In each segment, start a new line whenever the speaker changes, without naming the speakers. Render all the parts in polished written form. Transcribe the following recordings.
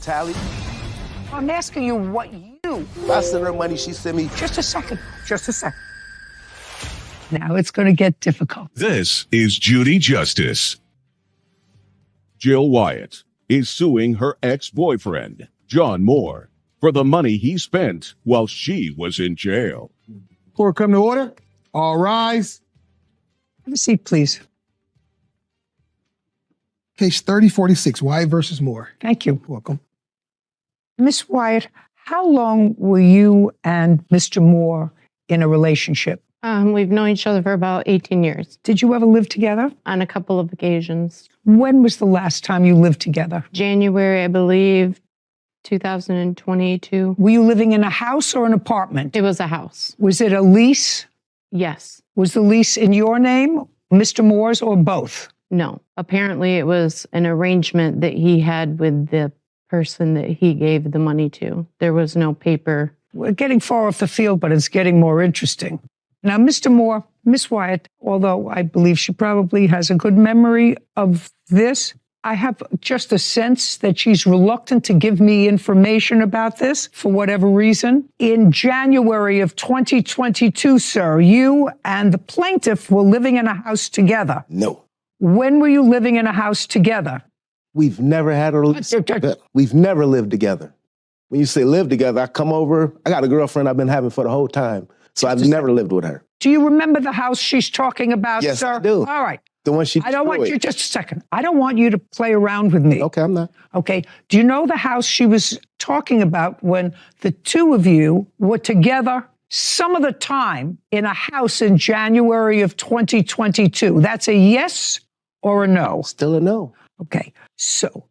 tally.
I'm asking you what you...
I sent her money, she sent me...
Just a second. Now it's going to get difficult.
This is Judy Justice. Jill Wyatt is suing her ex-boyfriend, John Moore, for the money he spent while she was in jail.
Court come to order. All rise.
Have a seat, please.
Case 3046, Wyatt versus Moore.
Thank you.
Welcome.
Miss Wyatt, how long were you and Mr. Moore in a relationship?
We've known each other for about 18 years.
Did you ever live together?
On a couple of occasions.
When was the last time you lived together?
January, I believe, 2022.
Were you living in a house or an apartment?
It was a house.
Was it a lease?
Yes.
Was the lease in your name, Mr. Moore's, or both?
No. Apparently, it was an arrangement that he had with the person that he gave the money to. There was no paper.
We're getting far off the field, but it's getting more interesting. Now, Mr. Moore, Miss Wyatt, although I believe she probably has a good memory of this, I have just a sense that she's reluctant to give me information about this for whatever reason. In January of 2022, sir, you and the plaintiff were living in a house together.
No.
When were you living in a house together?
We've never had a relationship. We've never lived together. When you say live together, I come over. I got a girlfriend I've been having for the whole time. So I've never lived with her.
Do you remember the house she's talking about,
yes,
sir?
I do.
All right.
The one she
I don't want
destroyed.
you, just a second. I don't want you to play around with me.
Okay, I'm not.
Okay. Do you know the house she was talking about when the two of you were together some of the time in a house in January of 2022? That's a yes or a no?
Still a no.
Okay. So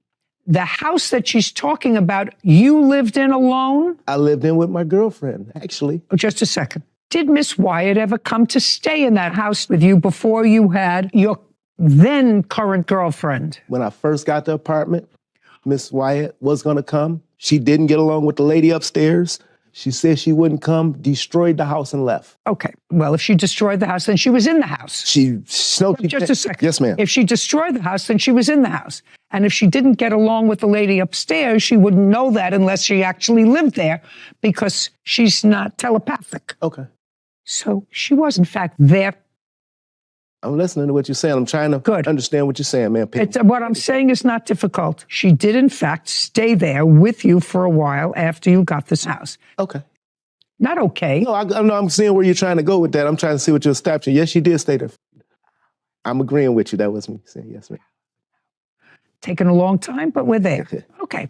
the house that she's talking about, you lived in alone?
I lived in with my girlfriend, actually.
Oh, just a second. Did Miss Wyatt ever come to stay in that house with you before you had your then current girlfriend?
When I first got the apartment, Miss Wyatt was going to come. She didn't get along with the lady upstairs. She said she wouldn't come, destroyed the house and left.
Okay. Well, if she destroyed the house, then she was in the house. Just a second.
Yes, ma'am.
If she destroyed the house, then she was in the house. And if she didn't get along with the lady upstairs, she wouldn't know that unless she actually lived there because she's not telepathic.
Okay.
So she was, in fact, there.
I'm listening to what you're saying. I'm trying to understand what you're saying, man.
What I'm saying is not difficult. She did, in fact, stay there with you for a while after you got this house.
Okay.
Not okay.
No, I'm seeing where you're trying to go with that. I'm trying to see what you're establishing. Yes, she did stay there. I'm agreeing with you. That was me saying yes, ma'am.
Taken a long time, but we're there. Okay.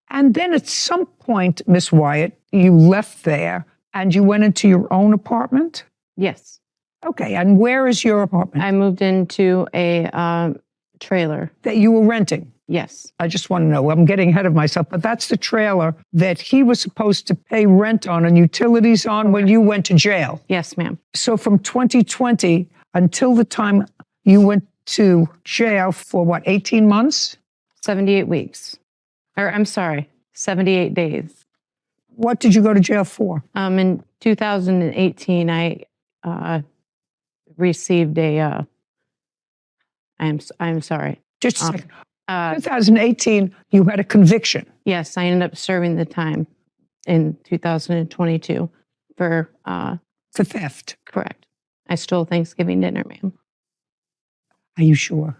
And then at some point, Miss Wyatt, you left there and you went into your own apartment?
Yes.
Okay. And where is your apartment?
I moved into a trailer.
That you were renting?
Yes.
I just want to know. I'm getting ahead of myself, but that's the trailer that he was supposed to pay rent on and utilities on when you went to jail.
Yes, ma'am.
So from 2020 until the time you went to jail for what, 18 months?
78 weeks. Or I'm sorry, 78 days.
What did you go to jail for?
In 2018, I received a, I'm sorry.
Just a second. 2018, you had a conviction.
Yes, I ended up serving the time in 2022 for
theft.
Correct. I stole Thanksgiving dinner, ma'am.
Are you sure?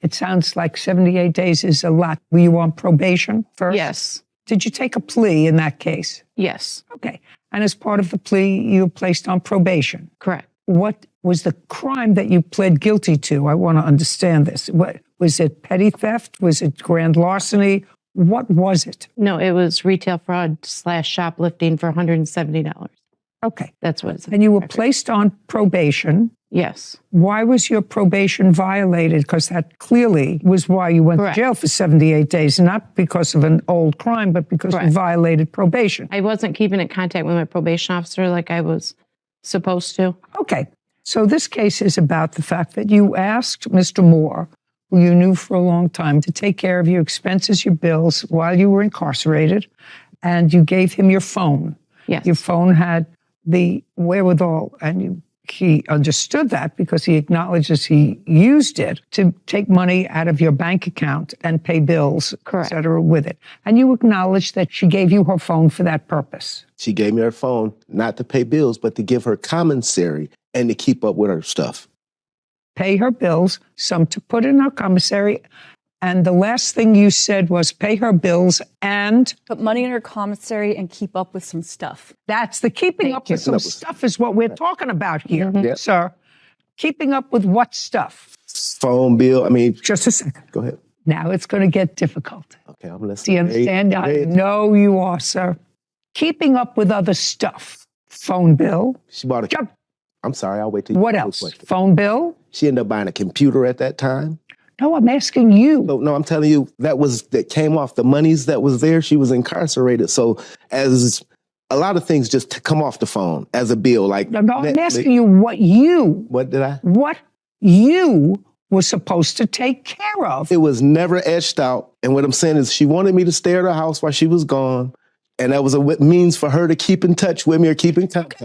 It sounds like 78 days is a lot. Were you on probation first?
Yes.
Did you take a plea in that case?
Yes.
Okay. And as part of the plea, you were placed on probation.
Correct.
What was the crime that you pled guilty to? I want to understand this. What was it? Petty theft? Was it grand larceny? What was it?
No, it was retail fraud / shoplifting for $170.
Okay.
That's what it's.
And you were placed on probation.
Yes.
Why was your probation violated? Because that clearly was why you went to jail for 78 days, not because of an old crime, but because you violated probation.
I wasn't keeping in contact with my probation officer like I was supposed to.
Okay. So this case is about the fact that you asked Mr. Moore, who you knew for a long time, to take care of your expenses, your bills while you were incarcerated, and you gave him your phone.
Yes.
Your phone had the wherewithal, and he understood that because he acknowledges he used it to take money out of your bank account and pay bills,
Correct.
et cetera, with it. And you acknowledge that she gave you her phone for that purpose.
She gave me her phone, not to pay bills, but to give her commissary and to keep up with her stuff.
Pay her bills, some to put in her commissary. And the last thing you said was pay her bills and
Put money in her commissary and keep up with some stuff.
that's the keeping up with some stuff is what we're talking about here,
Yep.
sir. Keeping up with what stuff?
Phone bill. I mean,
Just a second.
go ahead.
Now it's going to get difficult.
Okay, I'm
Do
listening.
you understand? I know you are, sir. Keeping up with other stuff. Phone bill.
She bought a.
Jump.
I'm sorry. I'll wait till you.
What
ask the
else?
question.
Phone bill?
She ended up buying a computer at that time.
No, I'm asking you.
No, I'm telling you that came off the monies that was there. She was incarcerated, so as a lot of things just come off the phone as a bill. Like
No, I'm
Netflix.
asking you what you were supposed to take care of.
It was never etched out. And what I'm saying is she wanted me to stay at her house while she was gone. And that was a means for her to keep in touch with me or keep in contact.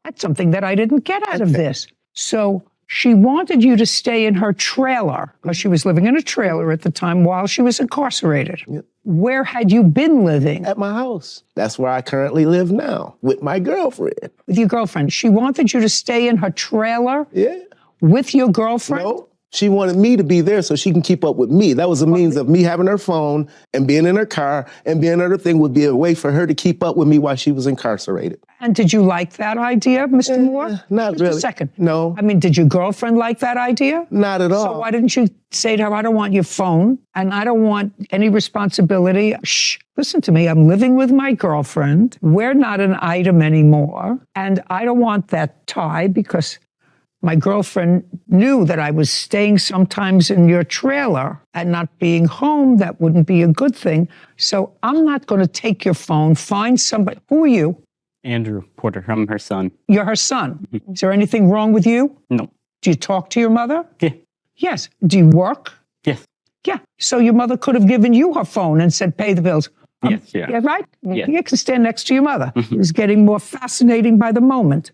That's something that I didn't get out of this. So she wanted you to stay in her trailer because she was living in a trailer at the time while she was incarcerated.
Yep.
Where had you been living?
At my house. That's where I currently live now with my girlfriend.
With your girlfriend. She wanted you to stay in her trailer
Yeah.
with your girlfriend?
No, she wanted me to be there so she can keep up with me. That was a means of me having her phone and being in her car and being other thing would be a way for her to keep up with me while she was incarcerated.
And did you like that idea, Mr. Moore?
Not
Just
really.
a second.
No.
I mean, did your girlfriend like that idea?
Not at all.
So why didn't you say to her, I don't want your phone and I don't want any responsibility. Shh, listen to me. I'm living with my girlfriend. We're not an item anymore. And I don't want that tie because my girlfriend knew that I was staying sometimes in your trailer and not being home. That wouldn't be a good thing. So I'm not going to take your phone. Find somebody. Who are you?
Andrew Porter, I'm her son.
You're her son. Is there anything wrong with you?
No.
Do you talk to your mother?
Yeah.
Yes. Do you work?
Yes.
Yeah. So your mother could have given you her phone and said, pay the bills.
Yes. Yeah.
Yeah, right?
Yeah.
You can stand next to your mother. It's getting more fascinating by the moment.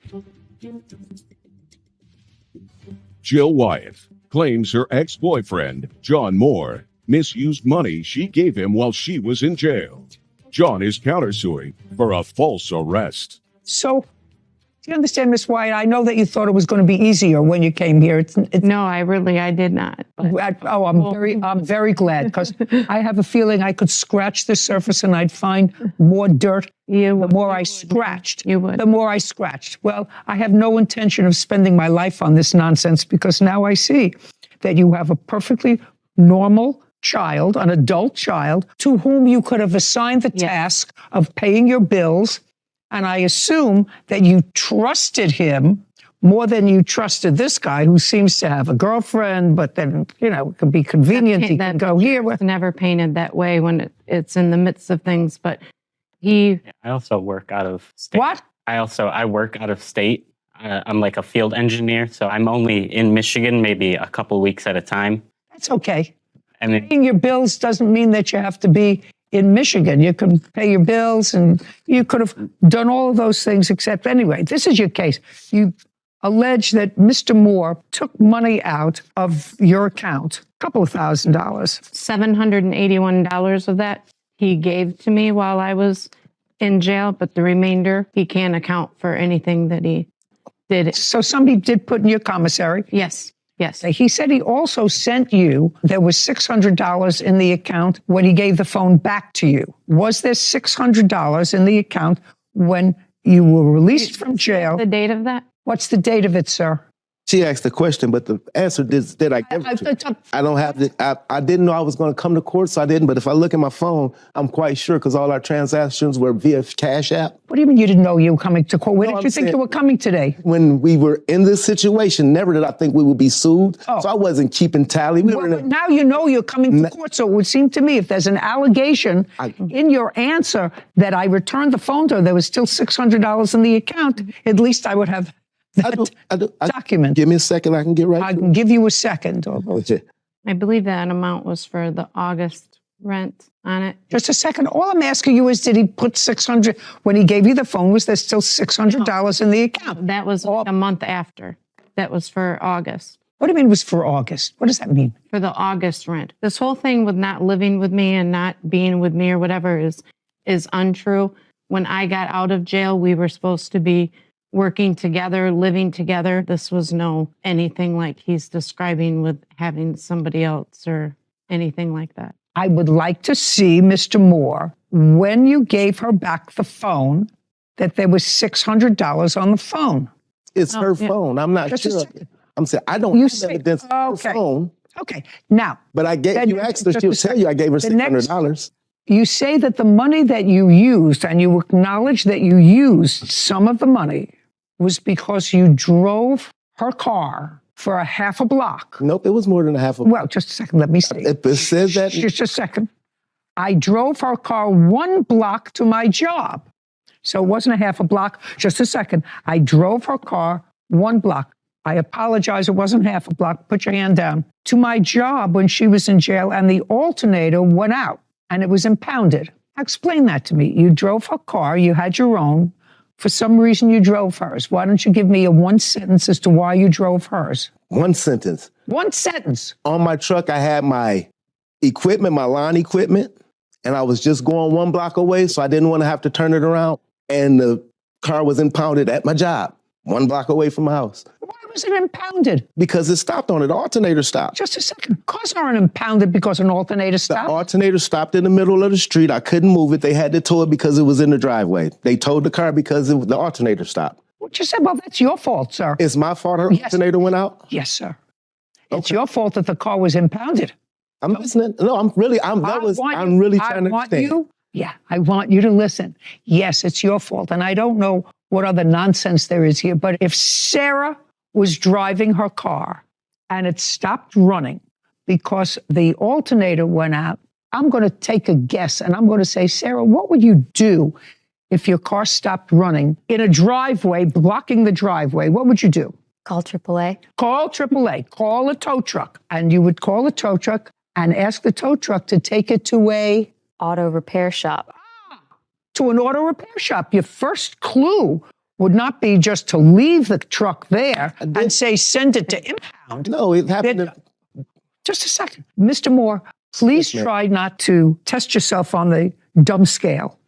Jill Wyatt claims her ex-boyfriend, John Moore, misused money she gave him while she was in jail. John is countersuing for a false arrest.
So, do you understand, Miss Wyatt? I know that you thought it was going to be easier when you came here. It's
No, I did not. But
I'm very glad because I have a feeling I could scratch the surface and I'd find more dirt. The more I scratched,
You would.
the more I scratched. Well, I have no intention of spending my life on this nonsense because now I see that you have a perfectly normal child, an adult child, to whom you could have assigned the task of paying your bills. And I assume that you trusted him more than you trusted this guy who seems to have a girlfriend, but then, it can be convenient. He can go here.
It's never painted that way when it's in the midst of things. But he,
I also work out of state.
What?
I work out of state. I'm like a field engineer, so I'm only in Michigan maybe a couple weeks at a time.
That's okay.
And then,
Paying your bills doesn't mean that you have to be in Michigan. You can pay your bills and you could have done all of those things except anyway, this is your case. You allege that Mr. Moore took money out of your account, a couple of $1,000s.
$781 of that he gave to me while I was in jail, but the remainder he can't account for anything that he did.
So somebody did put in your commissary.
Yes.
He said he also sent you, there was $600 in the account when he gave the phone back to you. Was there $600 in the account when you were released from jail?
The date of that?
What's the date of it, sir?
She asked the question, but the answer did I give it to her? I don't have I didn't know I was going to come to court, so I didn't. But if I look at my phone, I'm quite sure because all our transactions were via Cash App.
What do you mean you didn't know you were coming to court? Where
No,
did
I'm
you think
saying-
you were coming today?
When we were in this situation, never did I think we would be sued.
Oh.
So I wasn't keeping tally. We were in
Well,
a,
now you know you're coming to court, so it would seem to me if there's an allegation in your answer that I returned the phone to her, there was still $600 in the account, at least I would have that document.
Give me a second, I can get right
I
to
can give you a second.
it.
I believe that amount was for the August rent. on it.
Just a second. All I'm asking you is, did he put $600 when he gave you the phone? Was there still $600 in the account?
That was a month after. That was for August.
What do you mean it was for August? What does that mean?
For the August rent. This whole thing with not living with me and not being with me or whatever is untrue. When I got out of jail, we were supposed to be working together, living together. This was no anything like he's describing with having somebody else or anything like that.
I would like to see, Mr. Moore, when you gave her back the phone, that there was $600 on the phone.
It's her phone. I'm not
Just
sure. I'm saying I don't have evidence of her phone.
Okay. Now.
But I gave you asked her, she'll tell you I gave her $600.
You say that the money that you used, and you acknowledge that you used some of the money, was because you drove her car for a half a block.
Nope, it was more than a half a block.
Well, just a second, let me see.
It says that.
Just a second. I drove her car 1 block to my job. So it wasn't a half a block. Just a second. I drove her car 1 block. I apologize, it wasn't half a block. Put your hand down. To my job when she was in jail, and the alternator went out, and it was impounded. Explain that to me. You drove her car, you had your own. For some reason, you drove hers. Why don't you give me a 1 sentence as to why you drove hers?
1 sentence.
1 sentence.
On my truck, I had my equipment, my lawn equipment, and I was just going 1 block away, so I didn't want to have to turn it around. And the car was impounded at my job, 1 block away from my house.
Why was it impounded?
Because it stopped on it. The alternator stopped.
Just a second. Cars aren't impounded because an alternator stopped.
The alternator stopped in the middle of the street. I couldn't move it. They had to tow it because it was in the driveway. They towed the car because the alternator stopped.
What you said? Well, that's your fault, sir.
It's my fault her alternator went out?
Yes, sir. It's your fault that the car was impounded.
I'm listening. No, I'm really trying to understand.
I want you to listen. Yes, it's your fault. And I don't know what other nonsense there is here, but if Sarah was driving her car and it stopped running because the alternator went out, I'm going to take a guess and I'm going to say, Sarah, what would you do if your car stopped running in a driveway, blocking the driveway? What would you do?
Call AAA.
Call AAA. Call a tow truck. And you would call a tow truck and ask the tow truck to take it to a
auto repair shop.
To an auto repair shop. Your first clue would not be just to leave the truck there and say, send it to impound.
No, it happened.
Just a second. Mr. Moore, please try not to test yourself on the dumb scale.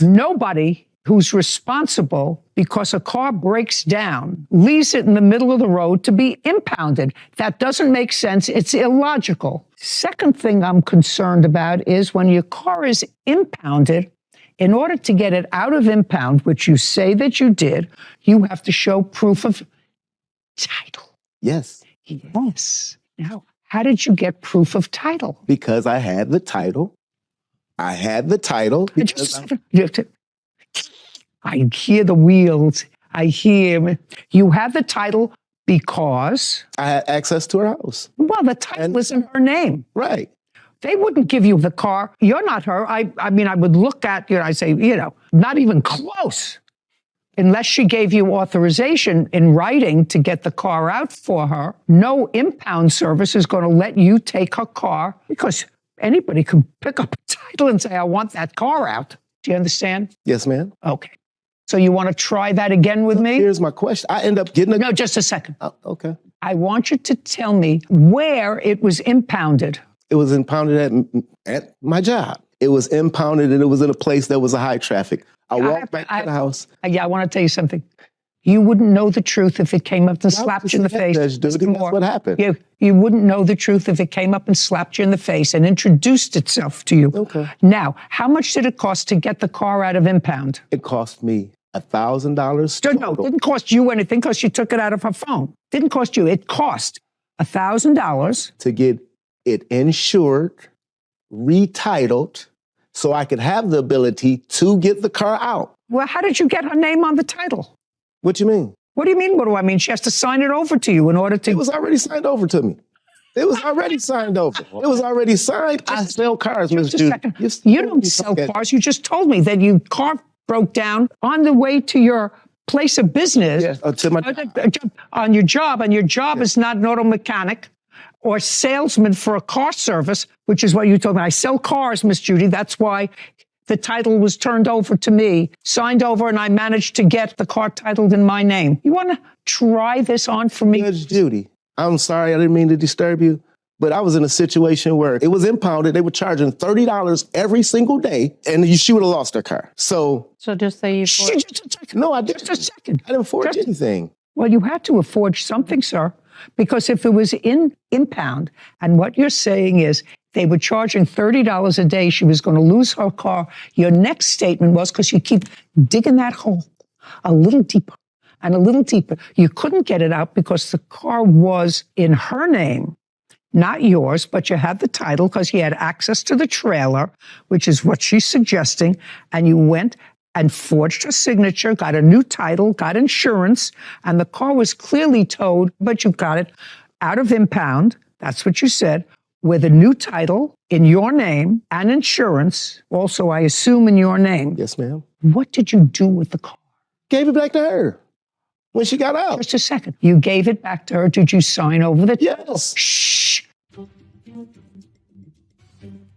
Nobody who's responsible because a car breaks down leaves it in the middle of the road to be impounded. That doesn't make sense. It's illogical. Second thing I'm concerned about is when your car is impounded, in order to get it out of impound, which you say that you did, you have to show proof of title.
Yes.
Yes. Now, how did you get proof of title?
Because I had the title. I
hear the wheels. I hear you have the title because
I had access to her house.
Well, the title is in her name.
Right.
They wouldn't give you the car. You're not her. I mean, I would look at you and I say, not even close. Unless she gave you authorization in writing to get the car out for her, no impound service is going to let you take her car because anybody can pick up a title and say, I want that car out. Do you understand?
Yes, ma'am.
Okay. So you want to try that again with me?
Here's my question. I end up getting
No, just a second.
Okay.
I want you to tell me where it was impounded.
It was impounded at my job. It was impounded and it was in a place that was a high traffic. I walked back to the house.
I want to tell you something. You wouldn't know the truth if it came up and slapped you in the face.
That's what happened.
You wouldn't know the truth if it came up and slapped you in the face and introduced itself to you.
Okay.
Now, how much did it cost to get the car out of impound?
It cost me $1,000.
No, it didn't cost you anything because you took it out of her phone. Didn't cost you. It cost $1,000
to get it insured, retitled, so I could have the ability to get the car out.
Well, how did you get her name on the title?
What do you mean?
What do you mean? What do I mean? She has to sign it over to you in order to...
It was already signed over to me. It was already signed over. It was already signed. I sell cars, Ms. Judy.
You don't sell cars. You just told me that your car broke down on the way to your place of business.
Yes, to my
on your job, and your job is not an auto mechanic or salesman for a car service, which is what you told me. I sell cars, Miss Judy. That's why the title was turned over to me, signed over, and I managed to get the car titled in my name. You want to try this on for me?
Judge Judy, I'm sorry, I didn't mean to disturb you, but I was in a situation where it was impounded. They were charging $30 every single day, and she would have lost her car. So
just say you.
Just a second.
no, I didn't.
Just a second.
I didn't forge anything.
Well, you had to have forged something, sir, because if it was in impound, and what you're saying is they were charging $30 a day, she was going to lose her car. Your next statement was, because you keep digging that hole a little deeper and a little deeper, you couldn't get it out because the car was in her name, not yours, but you had the title because you had access to the trailer, which is what she's suggesting, and you went and forged her signature, got a new title, got insurance, and the car was clearly towed, but you got it out of impound. That's what you said, with a new title in your name and insurance, also, I assume, in your name.
Yes, ma'am.
What did you do with the car?
Gave it back to her when she got out.
Just a second. You gave it back to her. Did you sign over the title?
Yes.
Shh.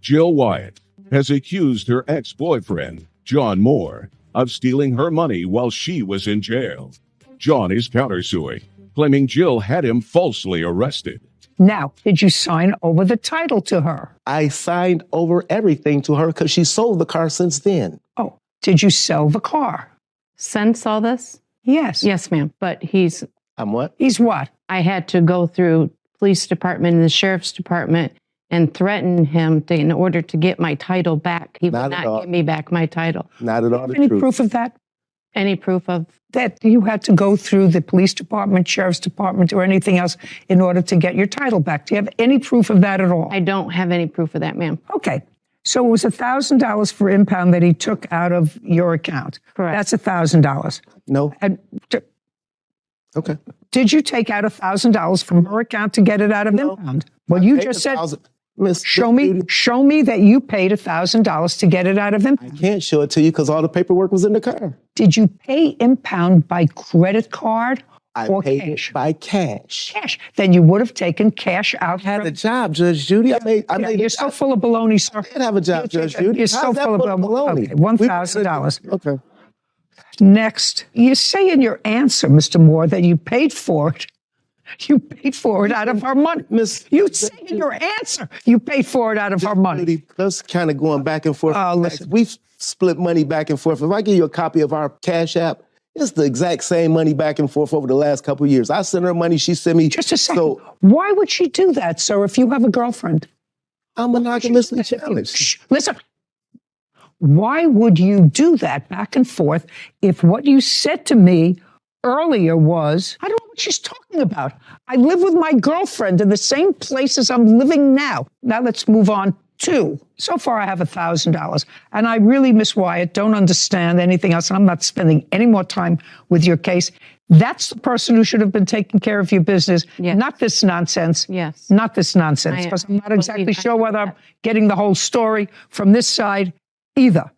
Jill Wyatt has accused her ex-boyfriend, John Moore, of stealing her money while she was in jail. John is countersuing, claiming Jill had him falsely arrested.
Now, did you sign over the title to her?
I signed over everything to her because she sold the car since then.
Oh, did you sell the car?
Since all this?
Yes.
Yes, ma'am. But
I'm what?
He's what?
I had to go through police department and the sheriff's department and threaten him in order to get my title back. He would
Not at all.
not give me back my title.
Not at all the
Any
truth.
proof of that?
Any proof of?
That you had to go through the police department, sheriff's department, or anything else in order to get your title back? Do you have any proof of that at all?
I don't have any proof of that, ma'am.
Okay. So it was $1,000 for impound that he took out of your account.
Correct.
That's $1,000.
No.
And
Okay.
did you take out $1,000 from her account to get it out of impound? Well, you just said, show me that you paid $1,000 to get it out of
I
impound.
can't show it to you because all the paperwork was in the car.
Did you pay impound by credit card
I
or
paid
cash?
it by cash.
Cash. Then you would have taken cash out.
I had a job, Judge Judy.
You're so full of baloney, sir.
I did have a job, Judge Judy.
You're so
How's that
full of
baloney?
Okay, $1,000.
Okay.
Next, you say in your answer, Mr. Moore, that you paid for it. You paid for it out of our money. You say in your answer, you paid for it out of our money.
Judy, that's kind of going back and forth.
Oh, listen.
We've split money back and forth. If I give you a copy of our Cash App, it's the exact same money back and forth over the last couple of years. I sent her money, she sent me.
Just a second.
So
why would she do that, sir, if you have a girlfriend?
I'm monogamously challenged.
Shh, listen. Why would you do that back and forth if what you said to me earlier was, I don't know what she's talking about. I live with my girlfriend in the same place as I'm living now. Now let's move on to, so far I have $1,000. And I really, Miss Wyatt, don't understand anything else. And I'm not spending any more time with your case. That's the person who should have been taking care of your business,
Yes.
not this nonsense.
Yes.
Not this nonsense, because I'm not exactly sure whether I'm getting the whole story from this side either.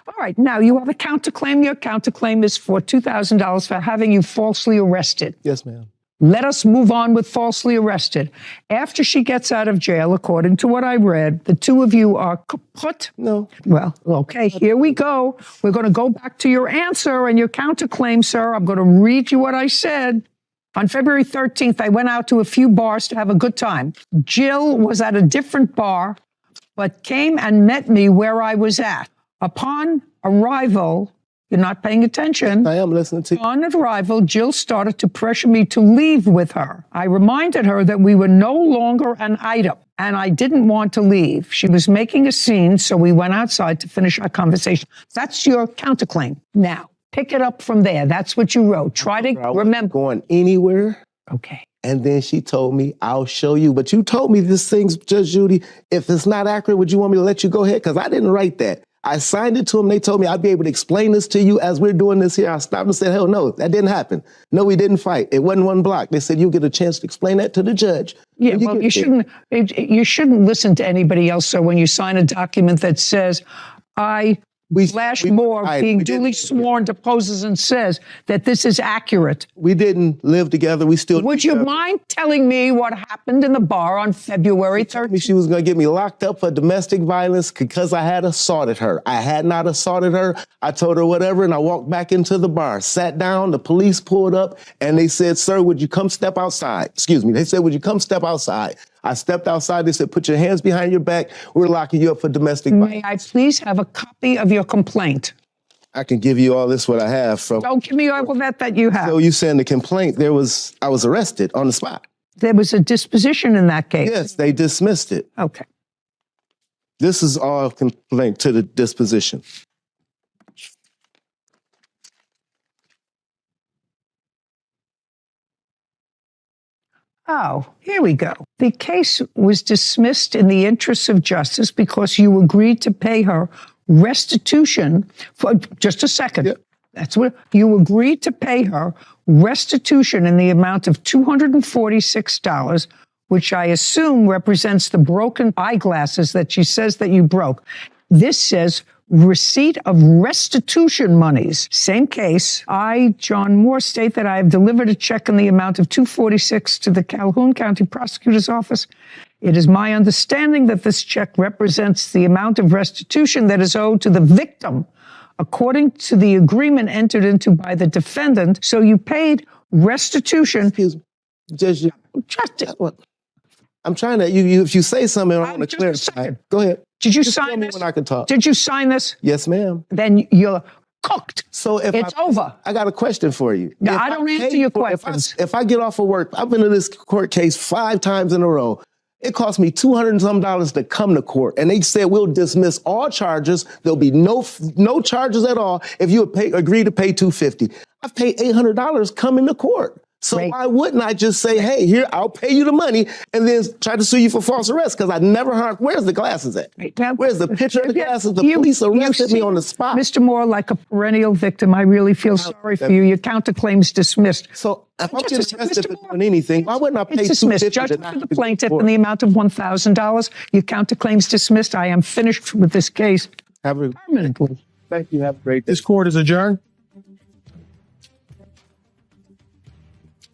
All right, now you have a counterclaim. Your counterclaim is for $2,000 for having you falsely arrested.
Yes, ma'am.
Let us move on with falsely arrested. After she gets out of jail, according to what I read, the two of you are kaput.
No.
Well, okay, here we go. We're going to go back to your answer and your counterclaim, sir. I'm going to read you what I said. On February 13th, I went out to a few bars to have a good time. Jill was at a different bar, but came and met me where I was at. Upon arrival, you're not paying attention.
I am listening to you.
On arrival, Jill started to pressure me to leave with her. I reminded her that we were no longer an item, and I didn't want to leave. She was making a scene, so we went outside to finish our conversation. That's your counterclaim. Now, pick it up from there. That's what you wrote. Try to
I wasn't
remember.
going anywhere.
Okay.
And then she told me, I'll show you. But you told me this thing's, Judge Judy, if it's not accurate, would you want me to let you go ahead? Because I didn't write that. I signed it to them. They told me I'd be able to explain this to you as we're doing this here. I stopped and said, hell no, that didn't happen. No, we didn't fight. It wasn't one block. They said, you get a chance to explain that to the judge.
Yeah, well, you shouldn't listen to anybody else. So when you sign a document that says, I Moore, being
we didn't
duly
live
sworn, deposes and says that this is accurate.
We didn't live together. We still.
Would you mind telling me what happened in the bar on February 13th?
She was going to get me locked up for domestic violence because I had assaulted her. I had not assaulted her. I told her whatever, and I walked back into the bar, sat down, the police pulled up, and they said, "Sir, would you come step outside?" Excuse me. They said, "Would you come step outside?" I stepped outside. They said, "Put your hands behind your back. We're locking you up for domestic violence."
May I please have a copy of your complaint?
I can give you all this, what I have from.
Don't give me all of that you have.
So you saying the complaint, I was arrested on the spot.
There was a disposition in that case.
Yes, they dismissed it.
Okay.
This is all complaint to the disposition.
Oh, here we go. The case was dismissed in the interests of justice because you agreed to pay her restitution for just a second.
Yep.
That's what you agreed to pay her restitution in the amount of $246, which I assume represents the broken eyeglasses that she says that you broke. This says receipt of restitution monies. Same case. I, John Moore, state that I have delivered a check in the amount of $246 to the Calhoun County Prosecutor's Office. It is my understanding that this check represents the amount of restitution that is owed to the victim, according to the agreement entered into by the defendant. So you paid restitution.
Excuse me. Judge, I'm trying to, if you say something, I want to clarify. Go ahead.
Did you
Just
sign
tell me
this?
when I can talk.
Did you sign this?
Yes, ma'am.
Then you're cooked.
So if
It's over.
I got a question for you.
No,
If
I don't answer
pay
your
for-
questions.
If I get off of work, I've been in this court case 5 times in a row. It cost me $200 and some to come to court, and they said we'll dismiss all charges. There'll be no charges at all if you agree to pay $250. I've paid $800 coming to court. So
Great.
why wouldn't I just say, hey, here, I'll pay you the money and then try to sue you for false arrest? Because I never heard, where's the glasses at? Where's the picture of the glasses? The police arrested me on the spot.
Mr. Moore, like a perennial victim, I really feel sorry for you. Your counterclaim's dismissed.
So if I'm
Just
getting
a
arrested
second,
for
Mr.
doing anything, why wouldn't I pay
It's dismissed.
$250?
Judgment for the plaintiff in the amount of $1,000. Your counterclaim's dismissed. I am finished with this case permanently.
Thank you. Have a great day.
This court is adjourned.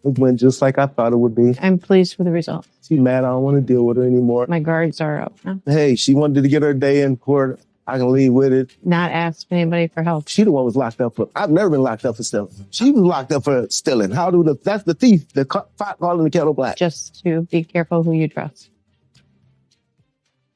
It went just like I thought it would be.
I'm pleased with the result.
She's mad. I don't want to deal with her anymore.
My guards are up. Huh?
Hey, she wanted to get her day in court. I can leave with it.
Not ask anybody for help.
She the one was locked up for. I've never been locked up for stealing. She was locked up for stealing. That's the thief. The pot calling the kettle black.
Just to be careful who you trust.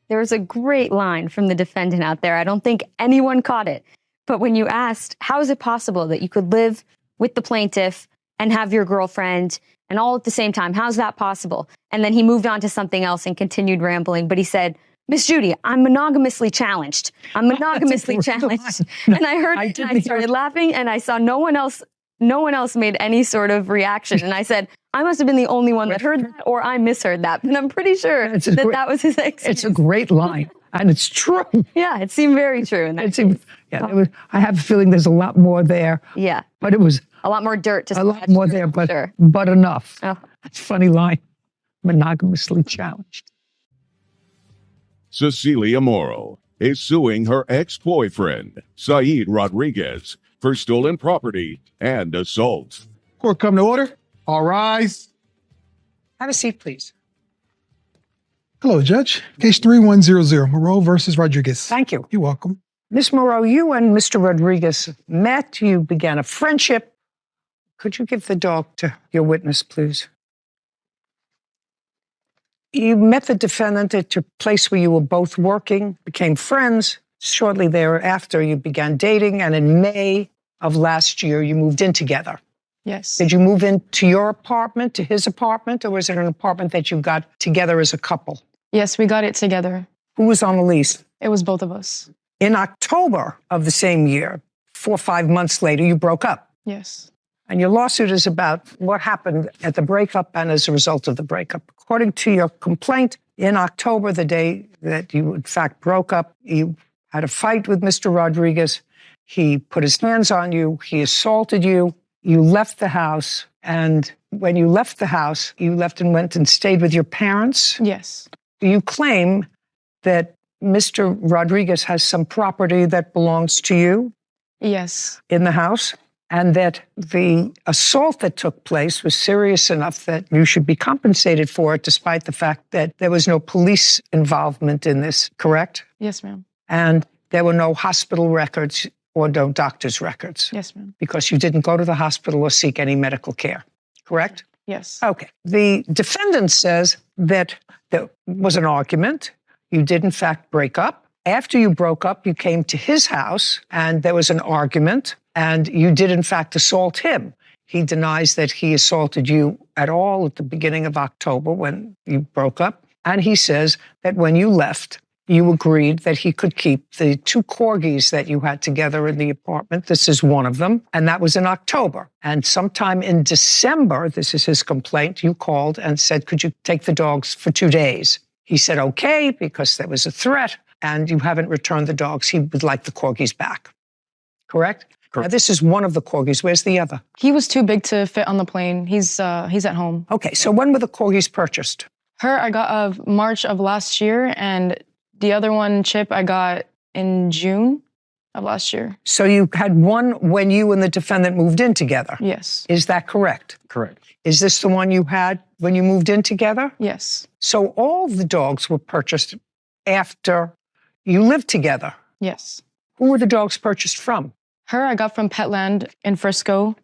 There was a great line from the defendant out there. I don't think anyone caught it. But when you asked, how is it possible that you could live with the plaintiff and have your girlfriend and all at the same time? How's that possible? And then he moved on to something else and continued rambling. But he said, Miss Judy, I'm monogamously challenged. I'm monogamously challenged. And I heard it and I started laughing and I saw no one else made any sort of reaction. And I said, I must have been the only one that heard that or I misheard that. But I'm pretty sure that was his excuse.
It's a great line. And it's true.
Yeah, it seemed very true. In that
I have a feeling there's a lot more there.
Yeah.
But it was
A lot more dirt to
a lot more there, but enough.
Oh.
That's a funny line. Monogamously challenged.
Cecilia Morrow is suing her ex-boyfriend, Saeed Rodriguez, for stolen property and assault.
Court come to order. All rise.
Have a seat, please.
Hello, Judge. Case 3100, Moreau versus Rodriguez.
Thank you.
You're welcome.
Ms. Moreau, you and Mr. Rodriguez met. You began a friendship. Could you give the dog to your witness, please? You met the defendant at your place where you were both working, became friends. Shortly thereafter, you began dating, and in May of last year, you moved in together.
Yes.
Did you move into your apartment, to his apartment, or was it an apartment that you got together as a couple?
Yes, we got it together.
Who was on the lease?
It was both of us.
In October of the same year, 4 or 5 months later, you broke up.
Yes.
And your lawsuit is about what happened at the breakup and as a result of the breakup. According to your complaint, in October, the day that you in fact broke up, you had a fight with Mr. Rodriguez. He put his hands on you. He assaulted you. You left the house. And when you left the house, you left and went and stayed with your parents.
Yes.
You claim that Mr. Rodriguez has some property that belongs to you
Yes.
in the house, and that the assault that took place was serious enough that you should be compensated for it, despite the fact that there was no police involvement in this, correct?
Yes, ma'am.
And there were no hospital records or no doctor's records
Yes, ma'am.
because you didn't go to the hospital or seek any medical care, correct?
Yes.
Okay. The defendant says that there was an argument. You did, in fact, break up. After you broke up, you came to his house and there was an argument, and you did, in fact, assault him. He denies that he assaulted you at all at the beginning of October when you broke up. And he says that when you left, you agreed that he could keep the 2 corgis that you had together in the apartment. This is one of them. And that was in October. And sometime in December, this is his complaint, you called and said, could you take the dogs for 2 days? He said, okay, because there was a threat and you haven't returned the dogs. He would like the corgis back. Correct? Now, this is one of the corgis. Where's the other?
He was too big to fit on the plane. He's at home.
Okay, so when were the corgis purchased?
Her I got of March of last year, and the other one, Chip, I got in June of last year.
So you had one when you and the defendant moved in together?
Yes.
Is that correct?
Correct.
Is this the one you had when you moved in together?
Yes.
So all the dogs were purchased after you lived together?
Yes.
Who were the dogs purchased from?
Her I got from Petland in Frisco,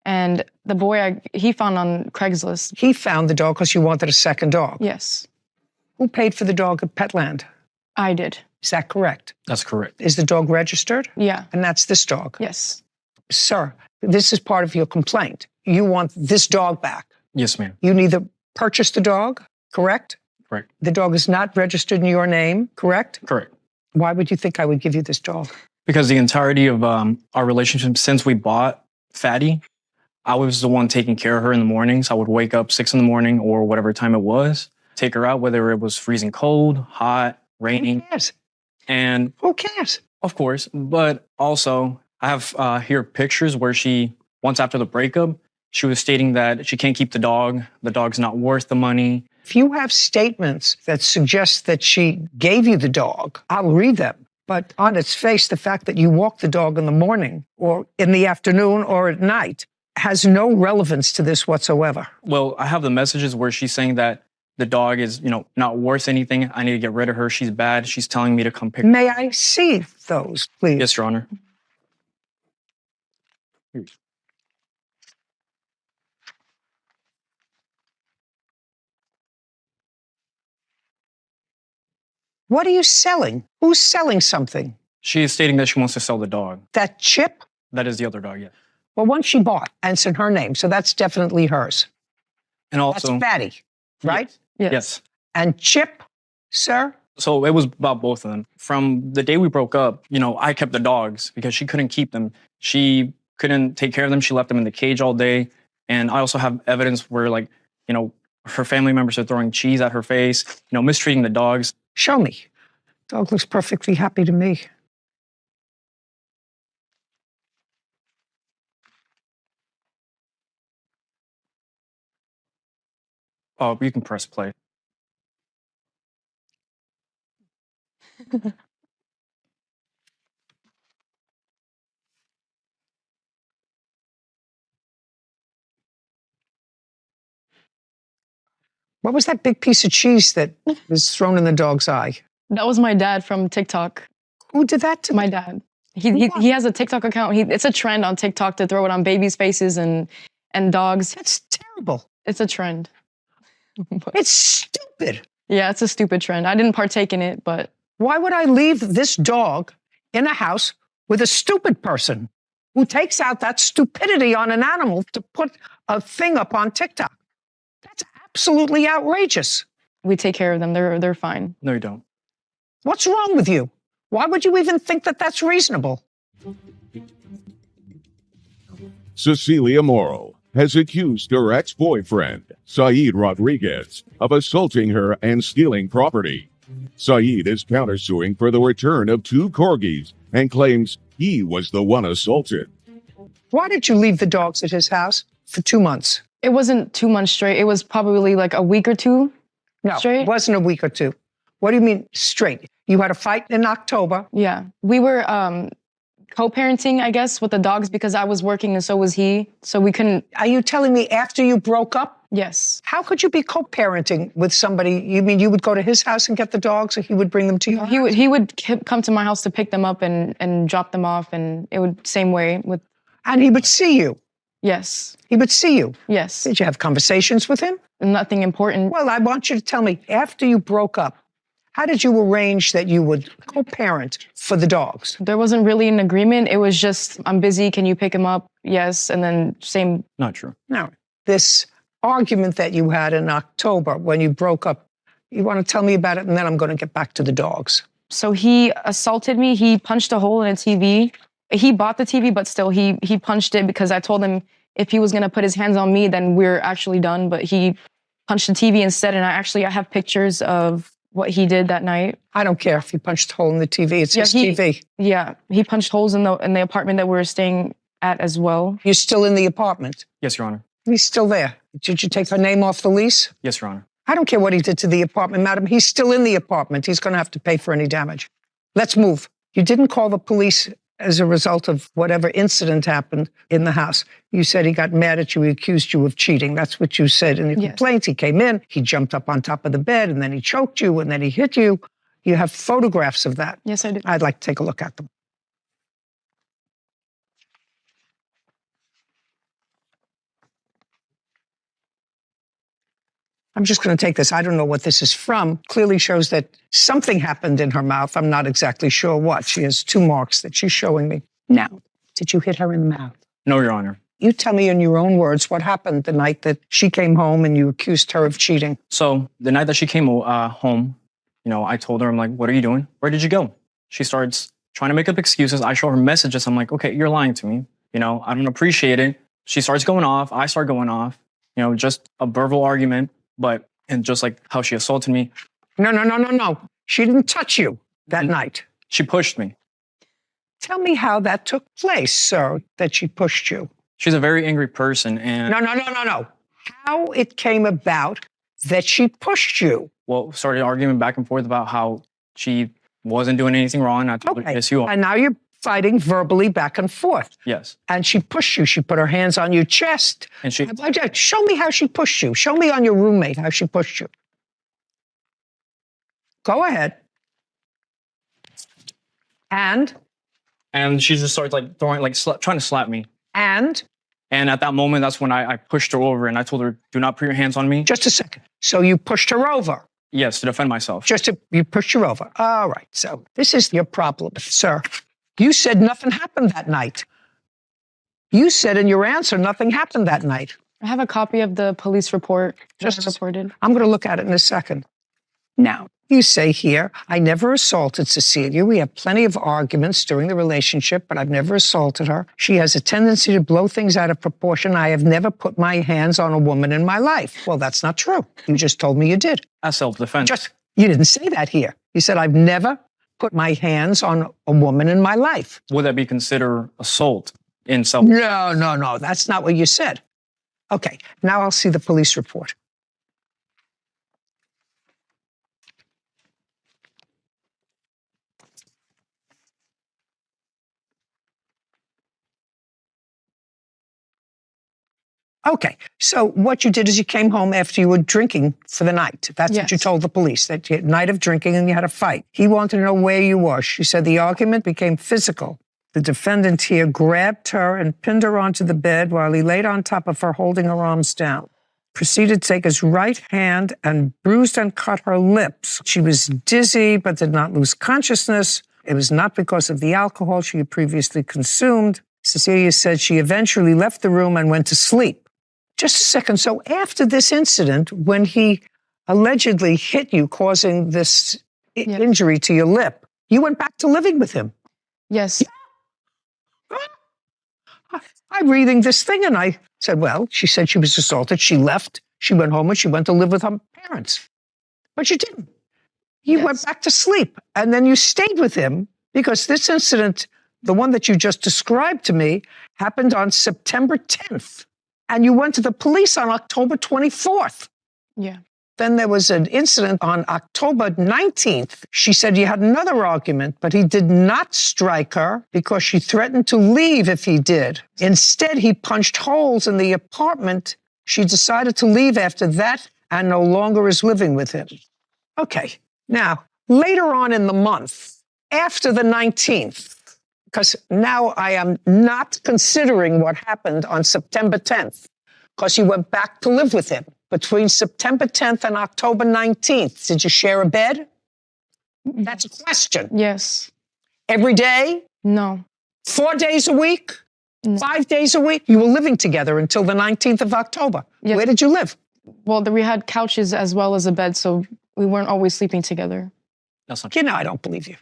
and the boy he found on Craigslist.
He found the dog because you wanted a second dog?
Yes.
Who paid for the dog at Petland?
I did.
Is that correct?
That's correct.
Is the dog registered?
Yeah.
And that's this dog?
Yes.
Sir, this is part of your complaint. You want this dog back.
Yes, ma'am.
You neither purchased the dog, correct?
Correct.
The dog is not registered in your name, correct?
Correct.
Why would you think I would give you this dog?
Because the entirety of our relationship since we bought Fatty, I was the one taking care of her in the mornings. I would wake up 6 in the morning or whatever time it was, take her out, whether it was freezing cold, hot, raining.
Who cares?
And
Who cares?
of course, but also I have here pictures where she, once after the breakup, she was stating that she can't keep the dog. The dog's not worth the money.
If you have statements that suggest that she gave you the dog, I'll read them. But on its face, the fact that you walk the dog in the morning or in the afternoon or at night has no relevance to this whatsoever.
Well, I have the messages where she's saying that the dog is, not worth anything. I need to get rid of her. She's bad. She's telling me to come pick her.
May I see those, please?
Yes, Your Honor.
What are you selling? Who's selling something?
She is stating that she wants to sell the dog.
That Chip?
That is the other dog, yeah.
Well, one she bought, and it's in her name, so that's definitely hers.
And also,
That's Fatty, right?
yes.
And Chip, sir?
So it was about both of them. From the day we broke up, I kept the dogs because she couldn't keep them. She couldn't take care of them. She left them in the cage all day. And I also have evidence where, her family members are throwing cheese at her face, mistreating the dogs.
Show me. Dog looks perfectly happy to me.
Oh, you can press play.
What was that big piece of cheese that was thrown in the dog's eye?
That was my dad from TikTok.
Who did that to
My dad. He has a TikTok account. It's a trend on TikTok to throw it on babies' faces and dogs.
That's terrible.
It's a trend.
It's stupid.
Yeah, it's a stupid trend. I didn't partake in it, but
Why would I leave this dog in a house with a stupid person who takes out that stupidity on an animal to put a thing up on TikTok? That's absolutely outrageous.
we take care of them. They're fine.
No, you don't.
What's wrong with you? Why would you even think that that's reasonable?
Cecilia Morrow has accused her ex-boyfriend, Saeed Rodriguez, of assaulting her and stealing property. Saeed is countersuing for the return of 2 corgis and claims he was the one assaulted.
Why did you leave the dogs at his house for 2 months?
It wasn't 2 months straight. It was probably like a week or two
No,
straight.
it wasn't a week or two. What do you mean straight? You had a fight in October.
Yeah. We were co-parenting, I guess, with the dogs because I was working and so was he. So we couldn't.
Are you telling me after you broke up?
Yes.
How could you be co-parenting with somebody? You mean you would go to his house and get the dogs, or he would bring them to your house?
He would come to my house to pick them up and drop them off, and it would same way with.
And he would see you.
Yes.
He would see you.
Yes.
Did you have conversations with him?
Nothing important.
Well, I want you to tell me, after you broke up, how did you arrange that you would co-parent for the dogs?
There wasn't really an agreement. It was just, I'm busy. Can you pick him up? Yes. And then same.
Not true.
Now, this argument that you had in October when you broke up, you want to tell me about it, and then I'm going to get back to the dogs.
So he assaulted me. He punched a hole in a TV. He bought the TV, but still he punched it because I told him if he was going to put his hands on me, then we're actually done. But he punched the TV instead. And I have pictures of what he did that night.
I don't care if he punched a hole in the TV. It's his TV.
Yeah. He punched holes in the apartment that we were staying at as well.
You're still in the apartment?
Yes, Your Honor.
He's still there. Did you take her name off the lease?
Yes, Your Honor.
I don't care what he did to the apartment, madam. He's still in the apartment. He's going to have to pay for any damage. Let's move. You didn't call the police as a result of whatever incident happened in the house. You said he got mad at you. He accused you of cheating. That's what you said in your complaint. He came in, he jumped up on top of the bed, and then he choked you, and then he hit you. You have photographs of that.
Yes, I do.
I'd like to take a look at them. I'm just going to take this. I don't know what this is from. Clearly shows that something happened in her mouth. I'm not exactly sure what. She has 2 marks that she's showing me. Now, did you hit her in the mouth?
No, Your Honor.
You tell me in your own words what happened the night that she came home and you accused her of cheating.
So the night that she came home, I told her, I'm like, what are you doing? Where did you go? She starts trying to make up excuses. I show her messages. I'm like, okay, you're lying to me. I don't appreciate it. She starts going off. I start going off. Just a verbal argument. And just like how she assaulted me.
No. She didn't touch you that night.
She pushed me.
Tell me how that took place, sir, that she pushed you.
She's a very angry person. And
No. How it came about that she pushed you.
Well, started arguing back and forth about how she wasn't doing anything wrong. I told her, yes, you are.
And now you're fighting verbally back and forth.
Yes.
And she pushed you. She put her hands on your chest.
And
show me how she pushed you. Show me on your roommate how she pushed you. Go ahead. And
she just starts trying to slap me.
And
at that moment, that's when I pushed her over and I told her, do not put your hands on me.
Just a second. So you pushed her over?
Yes, to defend myself.
You pushed her over. All right. So this is your problem, sir. You said nothing happened that night. You said in your answer nothing happened that night.
I have a copy of the police report that I reported.
I'm going to look at it in a second. Now, you say here, I never assaulted Cecilia. We have plenty of arguments during the relationship, but I've never assaulted her. She has a tendency to blow things out of proportion. I have never put my hands on a woman in my life. Well, that's not true. You just told me you did.
As self-defense.
You didn't say that here. You said, I've never put my hands on a woman in my life.
Would that be considered assault in self?
No. That's not what you said. Okay, now I'll see the police report. Okay, so what you did is you came home after you were drinking for the night. That's what you told the police, that you had a night of drinking and you had a fight. He wanted to know where you were. She said the argument became physical. The defendant here grabbed her and pinned her onto the bed while he laid on top of her, holding her arms down. Proceeded to take his right hand and bruised and cut her lips. She was dizzy but did not lose consciousness. It was not because of the alcohol she had previously consumed. Cecilia said she eventually left the room and went to sleep. Just a second. So after this incident, when he allegedly hit you, causing this injury to your lip, you went back to living with him?
Yes.
I'm reading this thing and I said, well, she said she was assaulted. She left. She went home and she went to live with her parents. But you didn't. You went back to sleep. And then you stayed with him because this incident, the one that you just described to me, happened on September 10th. And you went to the police on October 24th.
Yeah.
Then there was an incident on October 19th. She said you had another argument, but he did not strike her because she threatened to leave if he did. Instead, he punched holes in the apartment. She decided to leave after that and no longer is living with him. Okay. Now, later on in the month, after the 19th, because now I am not considering what happened on September 10th, because you went back to live with him. Between September 10th and October 19th, did you share a bed? That's a question.
Yes.
Every day?
No.
4 days a week?
No.
5 days a week? You were living together until the 19th of October.
Yes.
Where did you live?
Well, we had couches as well as a bed, so we weren't always sleeping together.
That's not true.
You know, I don't believe you.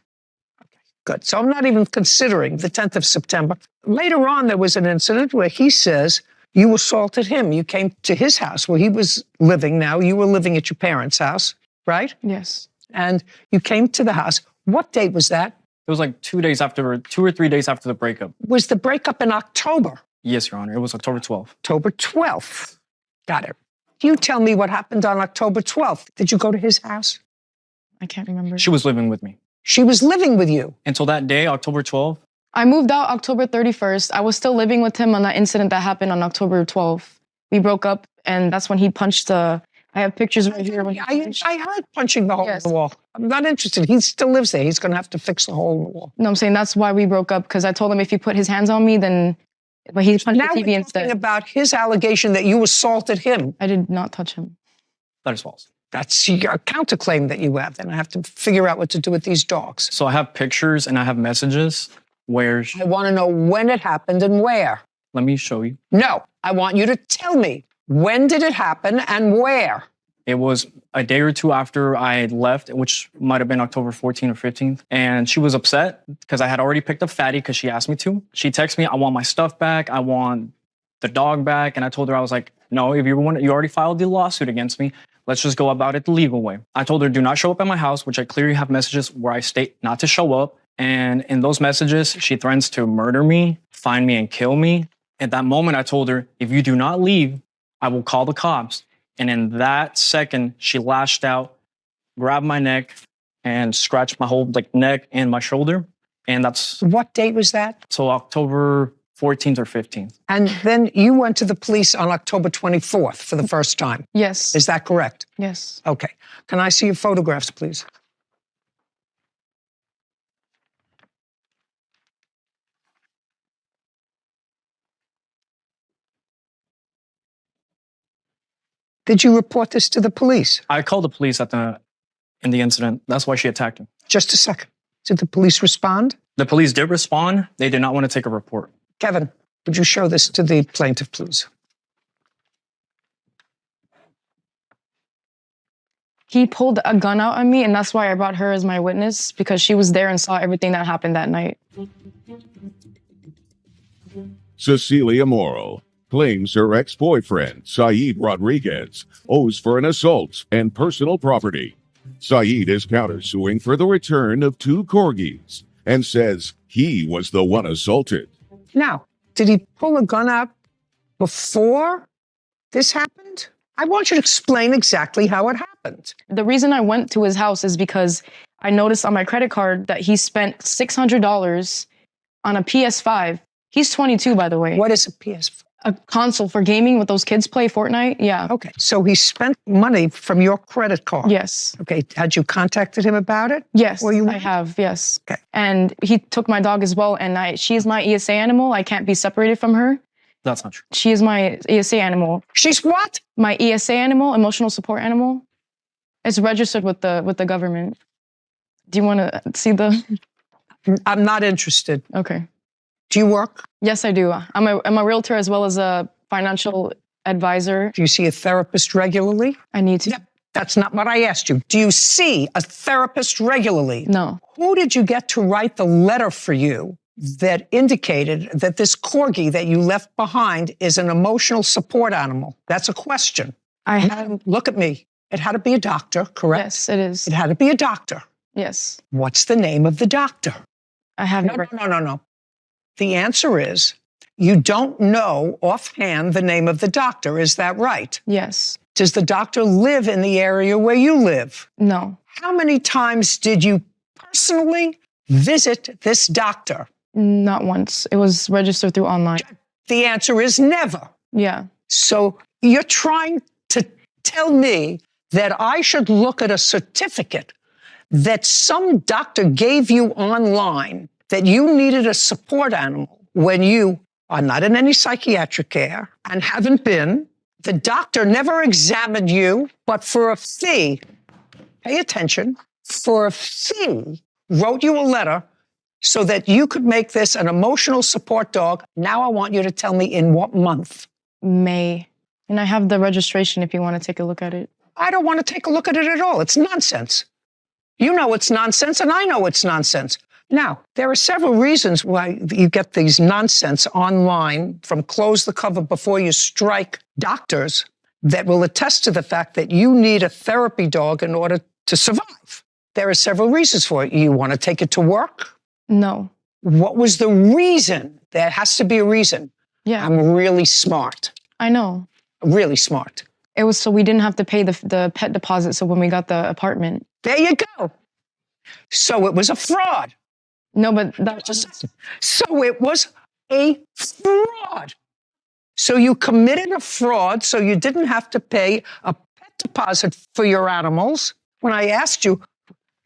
Okay, good. So I'm not even considering the 10th of September. Later on, there was an incident where he says you assaulted him. You came to his house where he was living now. You were living at your parents' house, right?
Yes.
And you came to the house. What date was that?
It was like 2 or 3 days after the breakup.
Was the breakup in October?
Yes, Your Honor. It was October 12th.
October 12th. Got it. You tell me what happened on October 12th. Did you go to his house?
I can't remember.
She was living with me.
She was living with you.
Until that day, October 12th.
I moved out October 31st. I was still living with him on that incident that happened on October 12th. We broke up, and that's when he punched the... I have pictures right here. When he
I heard punching the hole
Yes.
in the wall. I'm not interested. He still lives there. He's going to have to fix the hole in the wall.
No, I'm saying that's why we broke up, because I told him if he put his hands on me, then... But he punched
Now
the TV
we're
instead.
talking about his allegation that you assaulted him.
I did not touch him.
That is false.
That's your counterclaim that you have. Then I have to figure out what to do with these dogs.
So I have pictures and I have messages where...
I want to know when it happened and where.
Let me show you.
No, I want you to tell me when did it happen and where.
It was a day or two after I left, which might have been October 14th or 15th. And she was upset because I had already picked up Fatty because she asked me to. She texted me, I want my stuff back. I want the dog back. And I told her, I was like, no, if you already filed the lawsuit against me, let's just go about it the legal way. I told her, do not show up at my house, which I clearly have messages where I state not to show up. And in those messages, she threatens to murder me, find me and kill me. At that moment, I told her, if you do not leave, I will call the cops. And in that second, she lashed out, grabbed my neck, and scratched my whole neck and my shoulder. And that's...
What date was that?
So October 14th or 15th.
And then you went to the police on October 24th for the first time.
Yes.
Is that correct?
Yes.
Okay. Can I see your photographs, please? Did you report this to the police?
I called the police in the incident. That's why she attacked him.
Just a second. Did the police respond?
The police did respond. They did not want to take a report.
Kevin, would you show this to the plaintiff, please?
He pulled a gun out on me, and that's why I brought her as my witness, because she was there and saw everything that happened that night.
Cecilia Morrow claims her ex-boyfriend, Saeed Rodriguez, owes for an assault and personal property. Saeed is countersuing for the return of 2 corgis and says he was the one assaulted.
Now, did he pull a gun out before this happened? I want you to explain exactly how it happened.
The reason I went to his house is because I noticed on my credit card that he spent $600 on a PS5. He's 22, by the way.
What is a PS5?
A console for gaming with those kids play Fortnite? Yeah.
Okay, so he spent money from your credit card.
Yes.
Okay, had you contacted him about it?
Yes,
Or you
I have, yes.
Okay.
And he took my dog as well, and she is my ESA animal. I can't be separated from her.
That's not true.
She is my ESA animal.
She's what?
My ESA animal, emotional support animal. It's registered with the government. Do you want to see the...
I'm not interested.
Okay.
Do you work?
Yes, I do. I'm a realtor as well as a financial advisor.
Do you see a therapist regularly?
I need to.
Yep. That's not what I asked you. Do you see a therapist regularly?
No.
Who did you get to write the letter for you that indicated that this corgi that you left behind is an emotional support animal? That's a question.
I have.
Now, look at me. It had to be a doctor, correct?
Yes, it is.
It had to be a doctor.
Yes.
What's the name of the doctor?
I have
No. The answer is You don't know offhand the name of the doctor, is that right?
Yes.
Does the doctor live in the area where you live?
No.
How many times did you personally visit this doctor?
Not once. It was registered through online.
The answer is never.
Yeah.
So you're trying to tell me that I should look at a certificate that some doctor gave you online that you needed a support animal when you are not in any psychiatric care and haven't been. The doctor never examined you, but for a fee, pay attention, for a fee, wrote you a letter so that you could make this an emotional support dog. Now I want you to tell me in what month?
May. And I have the registration if you want to take a look at it.
I don't want to take a look at it at all. It's nonsense. You know it's nonsense, and I know it's nonsense. Now, there are several reasons why you get these nonsense online from close the cover before you strike doctors that will attest to the fact that you need a therapy dog in order to survive. There are several reasons for it. You want to take it to work?
No.
What was the reason? There has to be a reason.
Yeah.
I'm really smart.
I know.
Really smart.
It was so we didn't have to pay the pet deposit. So when we got the apartment.
There you go. So it was a fraud.
No, but that just.
So it was a fraud. So you committed a fraud, so you didn't have to pay a pet deposit for your animals. When I asked you,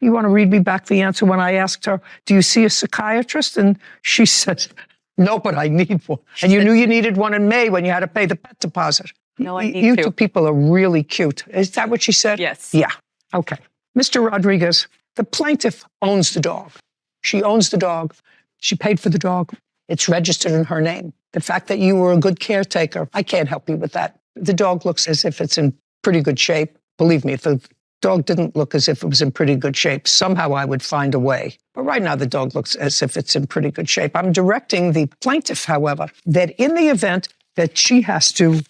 you want to read me back the answer when I asked her, do you see a psychiatrist? And she said, no, but I need one. And you knew you needed one in May when you had to pay the pet deposit.
No, I need
You
to.
two people are really cute. Is that what she said?
Yes.
Yeah. Okay. Mr. Rodriguez, the plaintiff owns the dog. She owns the dog. She paid for the dog. It's registered in her name. The fact that you were a good caretaker, I can't help you with that. The dog looks as if it's in pretty good shape. Believe me, if the dog didn't look as if it was in pretty good shape, somehow I would find a way. But right now, the dog looks as if it's in pretty good shape. I'm directing the plaintiff, however, that in the event that she has to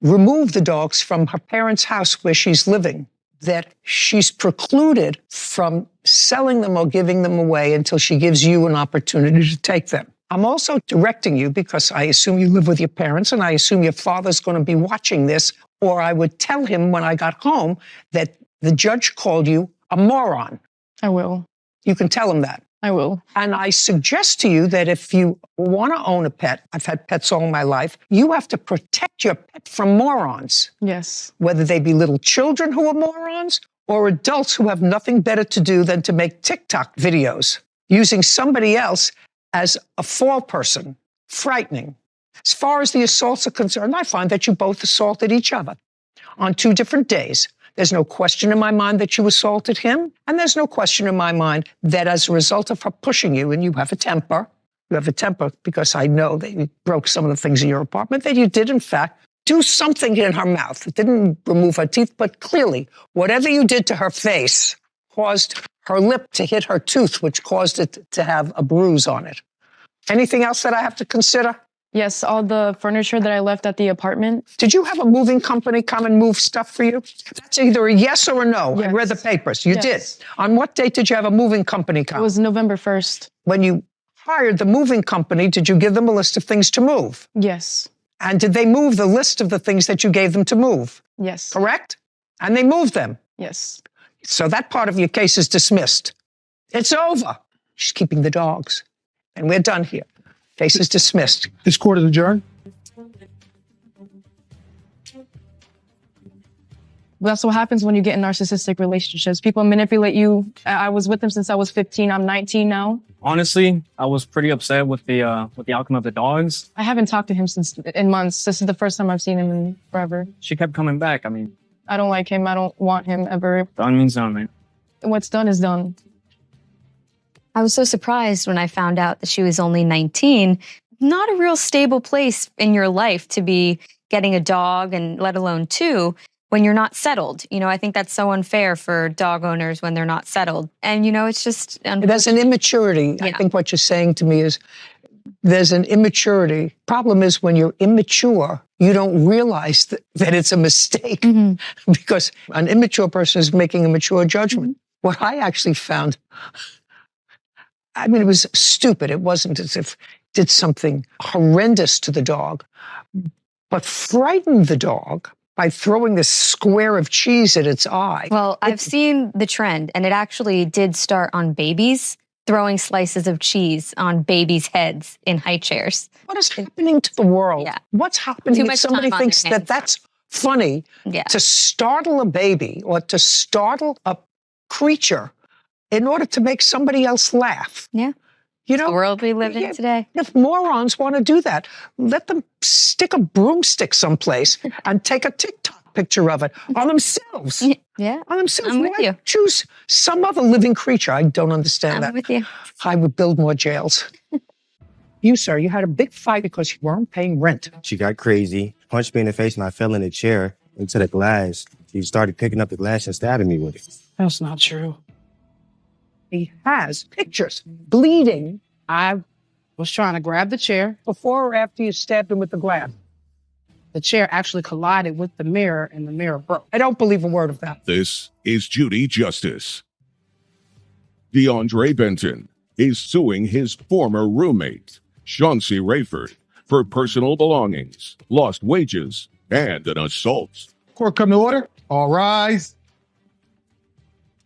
remove the dogs from her parents' house where she's living, that she's precluded from selling them or giving them away until she gives you an opportunity to take them. I'm also directing you because I assume you live with your parents and I assume your father's going to be watching this, or I would tell him when I got home that the judge called you a moron.
I will.
You can tell him that.
I will.
And I suggest to you that if you want to own a pet, I've had pets all my life, you have to protect your pet from morons.
Yes.
Whether they be little children who are morons or adults who have nothing better to do than to make TikTok videos using somebody else as a fall person. Frightening. As far as the assaults are concerned, I find that you both assaulted each other on 2 different days. There's no question in my mind that you assaulted him, and there's no question in my mind that as a result of her pushing you, and you have a temper because I know that you broke some of the things in your apartment, that you did, in fact, do something in her mouth. It didn't remove her teeth, but clearly, whatever you did to her face caused her lip to hit her tooth, which caused it to have a bruise on it. Anything else that I have to consider?
Yes, all the furniture that I left at the apartment.
Did you have a moving company come and move stuff for you? That's either a yes or a no.
Yes.
I read the papers. You
Yes.
did. On what date did you have a moving company come?
It was November 1st.
When you hired the moving company, did you give them a list of things to move?
Yes.
And did they move the list of the things that you gave them to move?
Yes.
Correct? And they moved them.
Yes.
So that part of your case is dismissed. It's over. She's keeping the dogs. And we're done here. Case is dismissed.
This court is adjourned.
That's what happens when you get in narcissistic relationships. People manipulate you. I was with him since I was 15. I'm 19 now.
Honestly, I was pretty upset with the outcome of the dogs.
I haven't talked to him in months. This is the first time I've seen him in forever.
She kept coming back. I mean,
I don't like him. I don't want him ever.
done means done, man.
What's done is done.
I was so surprised when I found out that she was only 19. Not a real stable place in your life to be getting a dog, and let alone 2, when you're not settled. You know, I think that's so unfair for dog owners when they're not settled. And, you know, it's just...
There's an immaturity. I
Yeah.
think what you're saying to me is there's an immaturity. Problem is when you're immature, you don't realize that it's a mistake because an immature person is making a mature judgment. What I actually found, I mean, it was stupid. It wasn't as if did something horrendous to the dog, but frightened the dog by throwing this square of cheese at its eye.
Well, I've seen the trend, and it actually did start on babies throwing slices of cheese on babies' heads in high chairs.
What is happening to the world?
Yeah.
What's happening?
Too much
Somebody
time on
thinks
their
that
hands.
that's funny
Yeah.
to startle a baby or to startle a creature in order to make somebody else laugh.
Yeah.
You know,
The world we live
Yeah.
in today.
if morons want to do that, let them stick a broomstick someplace and take a TikTok picture of it on themselves.
Yeah.
On themselves.
I'm with
Why
you.
choose some other living creature? I don't understand
I'm
that.
with you.
I would build more jails. You, sir, you had a big fight because you weren't paying rent.
She got crazy, punched me in the face, and I fell in the chair into the glass. She started picking up the glass and stabbing me with it.
That's not true.
He has pictures, bleeding,
I was trying to grab the chair.
before or after you stabbed him with the glass.
The chair actually collided with the mirror and the mirror broke.
I don't believe a word of that.
This is Judy Justice. DeAndre Benton is suing his former roommate, Chauncey Rayford, for personal belongings, lost wages, and an assault.
Court come to order. All rise.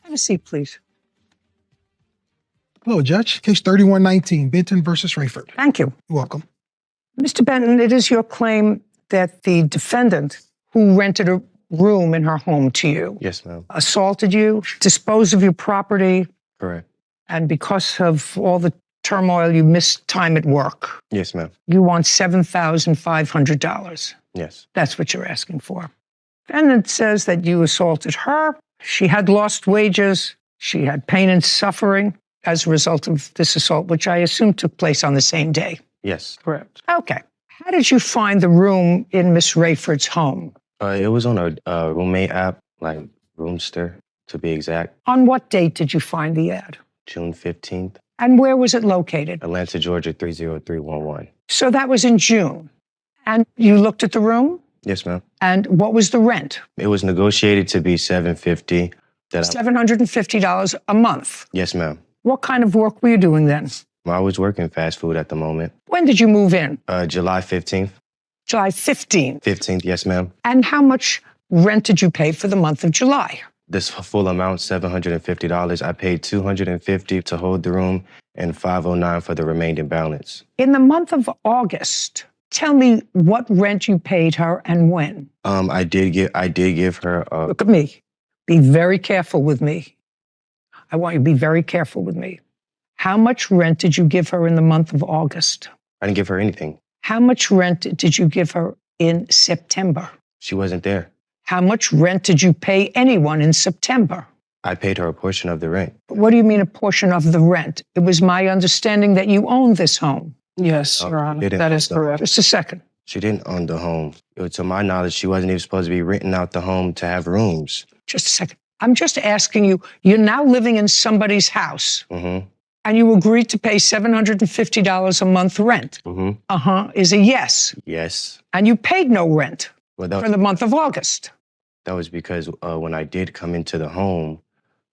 Have a seat, please.
Hello, Judge. Case 3119, Benton versus Rayford.
Thank you.
You're welcome.
Mr. Benton, it is your claim that the defendant who rented a room in her home to you
Yes, ma'am.
assaulted you, disposed of your property,
Correct.
and because of all the turmoil, you missed time at work.
Yes, ma'am.
You want $7,500.
Yes.
That's what you're asking for. Defendant says that you assaulted her. She had lost wages. She had pain and suffering as a result of this assault, which I assume took place on the same day.
Yes.
Correct.
Okay. How did you find the room in Miss Rayford's home?
It was on a roommate app, like Roomster, to be exact.
On what date did you find the ad?
June 15th,
And where was it located?
Atlanta, Georgia, 30311.
So that was in June. And you looked at the room?
Yes, ma'am.
And what was the rent?
It was negotiated to be $750.
$750 a month.
Yes, ma'am.
What kind of work were you doing then?
I was working fast food at the moment.
When did you move in?
July 15th.
July 15th.
15th, yes, ma'am.
And how much rent did you pay for the month of July?
This full amount, $750. I paid $250 to hold the room and $509 for the remaining balance.
In the month of August, tell me what rent you paid her and when.
I did give her
Look at me. Be very careful with me. I want you to be very careful with me. How much rent did you give her in the month of August?
I didn't give her anything.
How much rent did you give her in September?
She wasn't there.
How much rent did you pay anyone in September?
I paid her a portion of the rent.
What do you mean a portion of the rent? It was my understanding that you owned this home.
Yes,
Oh,
Your Honor.
didn't-
That is correct.
Just a second.
She didn't own the home. To my knowledge, she wasn't even supposed to be renting out the home to have rooms.
Just a second. I'm just asking you, you're now living in somebody's house
Mm-hmm.
and you agreed to pay $750 a month rent.
Mm-hmm.
Is a yes.
Yes.
And you paid no rent
Well,
for the month of August.
that was because when I did come into the home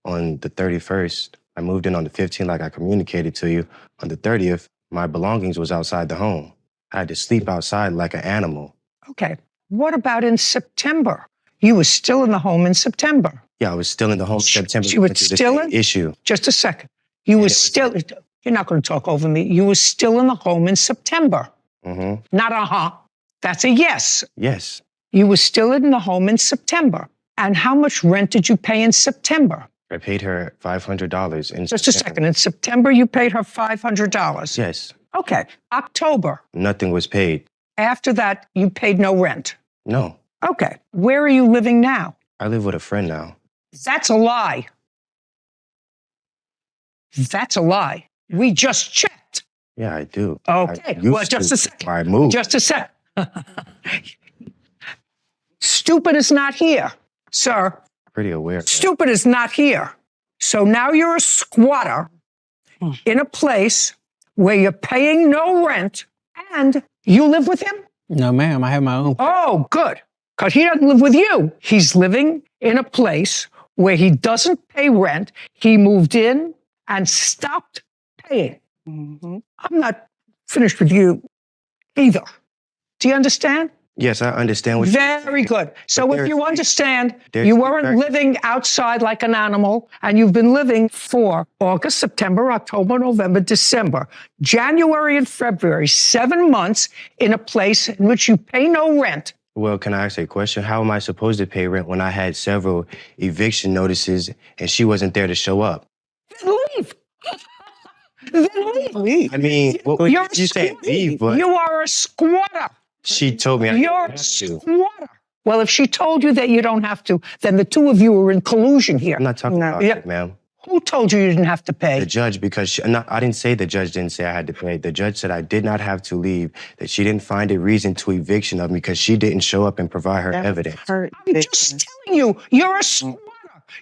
on the 31st, I moved in on the 15th, like I communicated to you. On the 30th, my belongings was outside the home. I had to sleep outside like an animal.
Okay. What about in September? You were still in the home in September.
Yeah, I was still in the home in September.
She was
went through the
still
same
in?
issue.
Just a second. You
And
were
it was-
still, you're not going to talk over me. You were still in the home in September.
Mm-hmm.
Not That's a yes.
Yes.
You were still in the home in September. And how much rent did you pay in September?
I paid her $500 in
Just a second. In September, you paid her $500.
Yes.
Okay. October.
Nothing was paid.
After that, you paid no rent.
No.
Okay. Where are you living now?
I live with a friend now.
That's a lie. That's a lie. We just checked.
Yeah, I do.
Okay.
I used
Well, just
to
a second.
before I moved.
Just a sec. Stupid is not here, sir.
Pretty aware. of that.
Stupid is not here. So now you're a squatter in a place where you're paying no rent and you live with him?
No, ma'am. I have my own.
Oh, good. Because he doesn't live with you. He's living in a place where he doesn't pay rent. He moved in and stopped paying.
Mm-hmm.
I'm not finished with you either. Do you understand?
Yes, I understand what
Very good. So
But
if
there's-
you understand,
there's
you
two
weren't
factors.
living outside like an animal, and you've been living for August, September, October, November, December, January, and February, 7 months in a place in which you pay no rent.
Well, can I ask a question? How am I supposed to pay rent when I had several eviction notices and she wasn't there to show up?
Then leave. Then leave.
I mean, well,
You're
you said leave, but
You are a squatter.
she told me I
You're
didn't
a
have to.
squatter. Well, if she told you that you don't have to, then the two of you are in collusion here.
I'm not talking about
Yeah.
it, ma'am.
Who told you didn't have to pay?
The judge, because I didn't say the judge didn't say I had to pay. The judge said I did not have to leave, that she didn't find a reason to eviction of me because she didn't show up and provide her evidence.
I'm just telling you, you're a squatter.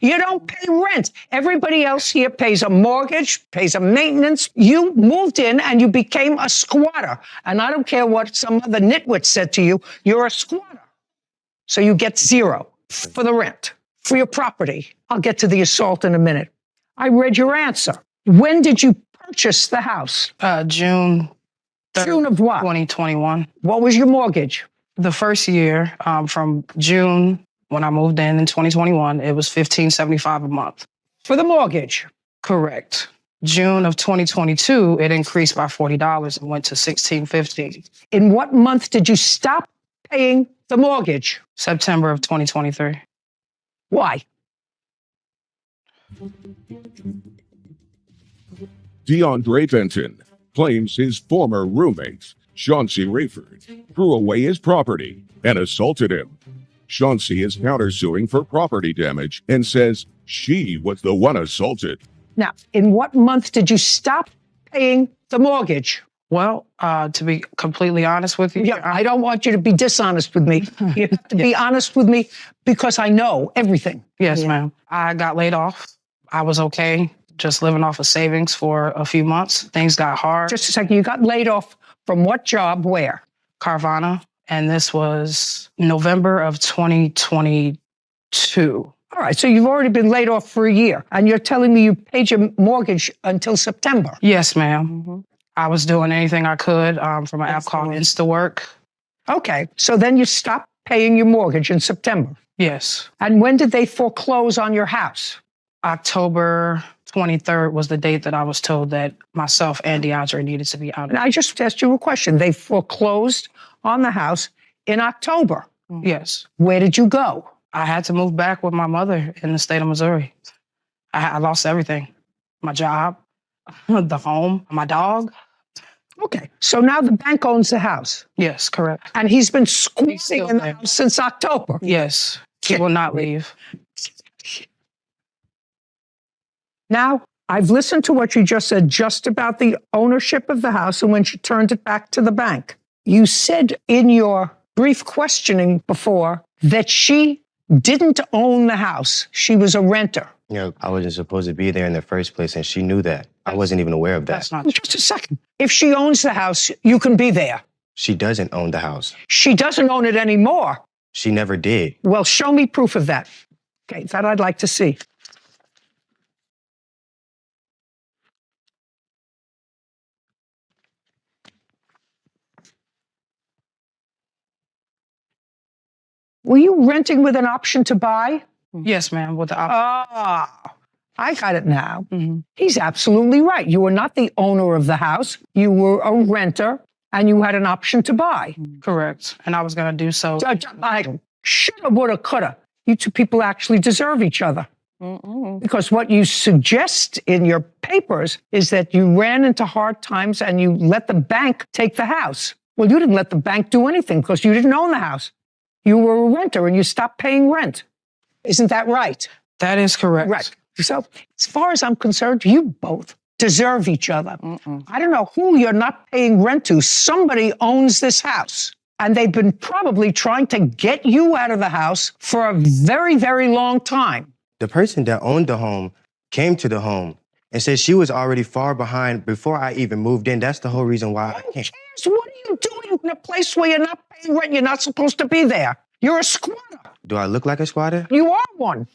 You don't pay rent. Everybody else here pays a mortgage, pays a maintenance. You moved in and you became a squatter. And I don't care what some other nitwit said to you, you're a squatter. So you get zero for the rent, for your property. I'll get to the assault in a minute. I read your answer. When did you purchase the house?
June 3rd,
June of what?
2021.
What was your mortgage?
The first year, from June when I moved in 2021, it was $1,575 a month.
For the mortgage.
Correct. June of 2022, it increased by $40 and went to $1,650.
In what month did you stop paying the mortgage?
September of 2023.
Why?
DeAndre Benton claims his former roommate, Chauncey Rayford, threw away his property and assaulted him. Chauncey is countersuing for property damage and says she was the one assaulted.
Now, in what month did you stop paying the mortgage?
Well, to be completely honest with you,
Yeah, I don't want you to be dishonest with me. You have to be honest with me because I know everything.
Yes, ma'am. I got laid off. I was okay, just living off of savings for a few months. Things got hard.
Just a second, you got laid off from what job, where?
Carvana, and this was November of 2022.
All right, so you've already been laid off for a year, and you're telling me you paid your mortgage until September.
Yes, ma'am. I was doing anything I could from an app called InstaWork.
Okay, so then you stopped paying your mortgage in September.
Yes.
And when did they foreclose on your house?
October 23rd was the date that I was told that myself and DeAndre needed to be out.
And I just asked you a question. They foreclosed on the house in October.
Yes.
Where did you go?
I had to move back with my mother in the state of Missouri. I lost everything. My job, the home, my dog.
Okay, so now the bank owns the house.
Yes, correct.
And he's been squatting
still
in the
there.
house since October.
Yes. He will not leave.
Now, I've listened to what you just said just about the ownership of the house and when she turned it back to the bank. You said in your brief questioning before that she didn't own the house. She was a renter.
I wasn't supposed to be there in the first place, and she knew that. I wasn't even aware of that.
That's not true.
Just a second. If she owns the house, you can be there.
She doesn't own the house.
She doesn't own it anymore.
She never did.
Well, show me proof of that. Okay, that I'd like to see. Were you renting with an option to buy?
Yes, ma'am. With the
Ah, I got it now.
Mhm.
He's absolutely right. You were not the owner of the house. You were a renter and you had an option to buy.
Correct. And I was going to do so.
I shoulda, woulda, coulda. You two people actually deserve each other. Because what you suggest in your papers is that you ran into hard times and you let the bank take the house. Well, you didn't let the bank do anything because you didn't own the house. You were a renter and you stopped paying rent. Isn't that right?
That is correct.
Right. So as far as I'm concerned, you both deserve each other. I don't know who you're not paying rent to. Somebody owns this house. And they've been probably trying to get you out of the house for a very, very long time.
The person that owned the home came to the home and said she was already far behind before I even moved in. That's the whole reason why I
Who
came.
cares? What are you doing in a place where you're not paying rent? You're not supposed to be there. You're a squatter.
Do I look like a squatter?
You are one.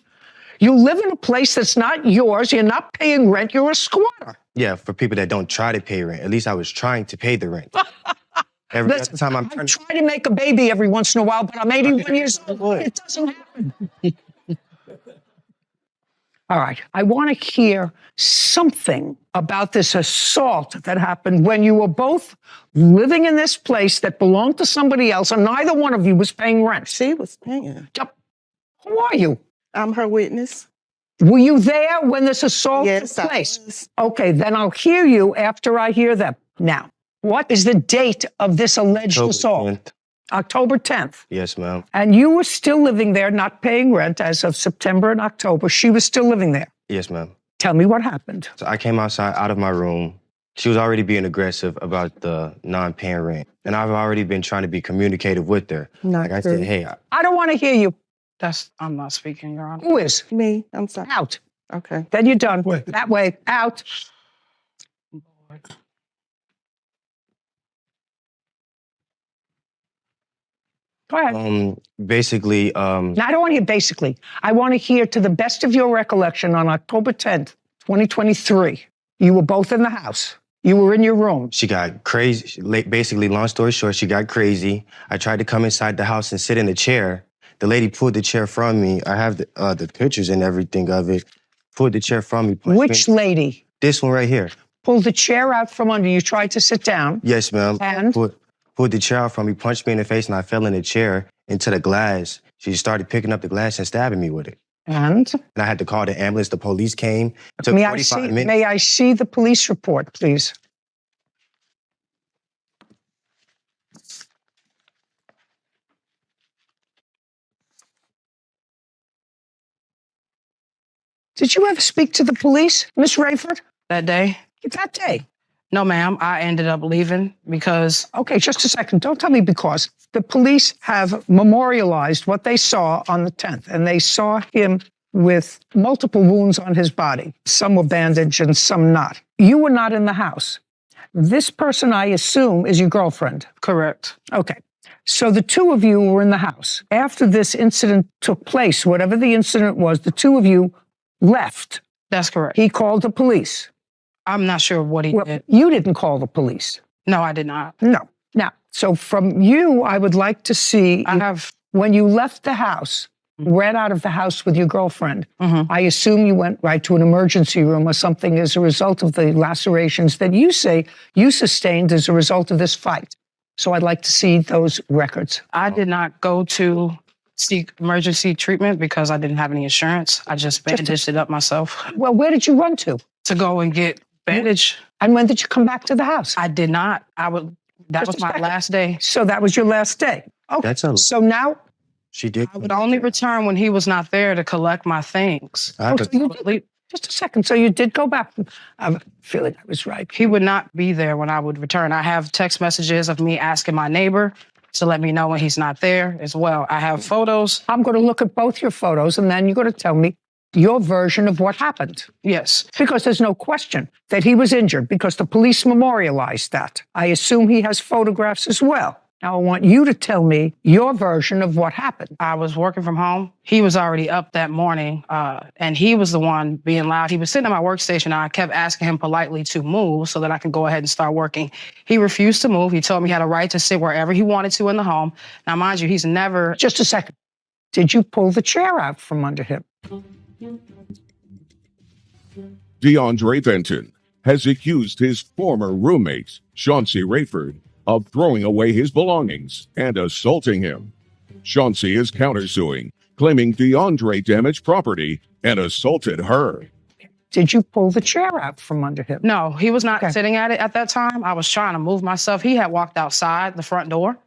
You live in a place that's not yours. You're not paying rent. You're a squatter.
Yeah, for people that don't try to pay rent. At least I was trying to pay the rent. Every other time I'm
I try to make a baby every once in a while, but I'm 81 years old. It doesn't happen. All right. I want to hear something about this assault that happened when you were both living in this place that belonged to somebody else, and neither one of you was paying rent.
She was paying.
Who are you?
I'm her witness.
Were you there when this assault
Yes,
took
I
place?
was.
Okay, then I'll hear you after I hear them. Now, what is the date of this alleged
October
assault?
10th.
October 10th.
Yes, ma'am.
And you were still living there, not paying rent as of September and October. She was still living there.
Yes, ma'am.
Tell me what happened.
So I came outside out of my room. She was already being aggressive about the non-paying rent. And I've already been trying to be communicative with her.
Not
I
true.
said, hey,
I don't want to hear you.
I'm not speaking, Your Honor.
Who is?
Me. I'm sorry.
Out.
Okay.
Then you're done.
Wait.
That way. Out. Go ahead.
basically,
Now, I don't want to hear basically. I want to hear to the best of your recollection on October 10th, 2023. You were both in the house. You were in your room.
she got crazy. Basically, long story short, she got crazy. I tried to come inside the house and sit in a chair. The lady pulled the chair from me. I have the pictures and everything of it. Pulled the chair from me. punched
Which
me.
lady?
This one right here.
Pulled the chair out from under you, tried to sit down.
Yes, ma'am.
And?
Pulled the chair out from me, punched me in the face, and I fell in the chair into the glass. She started picking up the glass and stabbing me with it.
And?
And I had to call the ambulance. The police came. Took
May
45 minutes.
May I see the police report, please? Did you ever speak to the police, Miss Rayford?
That day?
That day?
No, ma'am. I ended up leaving because...
Okay, just a second. Don't tell me because. The police have memorialized what they saw on the 10th, and they saw him with multiple wounds on his body. Some were bandaged and some not. You were not in the house. This person, I assume, is your girlfriend.
Correct.
Okay. So the two of you were in the house. After this incident took place, whatever the incident was, the two of you left.
That's correct. He
called the police.
I'm not sure what he did.
You didn't call the police.
No, I did not.
No. Now, so from you, I would like to see when you left the house, ran out of the house with your girlfriend, I assume you went right to an emergency room or something as a result of the lacerations that you say you sustained as a result of this fight. So I'd like to see those records.
I did not go to seek emergency treatment because I didn't have any insurance. I just bandaged it up myself.
Well, where did you run to?
To go and get bandage.
And when did you come back to the house?
I did not. That was my last day.
So that was your last day. Okay.
That's a...
So now...
She did.
I would only return when he was not there to collect my things.
Just a second. So you did go back. I feel like I was right.
He would not be there when I would return. I have text messages of me asking my neighbor to let me know when he's not there as well. I have photos.
I'm going to look at both your photos, and then you're going to tell me your version of what happened.
Yes.
Because there's no question that he was injured because the police memorialized that. I assume he has photographs as well. Now, I want you to tell me your version of what happened.
I was working from home. He was already up that morning, and he was the one being loud. He was sitting at my workstation, and I kept asking him politely to move so that I could go ahead and start working. He refused to move. He told me he had a right to sit wherever he wanted to in the home. Now, mind you, he's never...
Just a second. Did you pull the chair out from under him?
DeAndre Benton has accused his former roommate, Chauncey Rayford, of throwing away his belongings and assaulting him. Chauncey is countersuing, claiming DeAndre damaged property and assaulted her.
Did you pull the chair out from under him?
No, he was not sitting at it at that time. I was trying to move myself. He had walked outside the front door.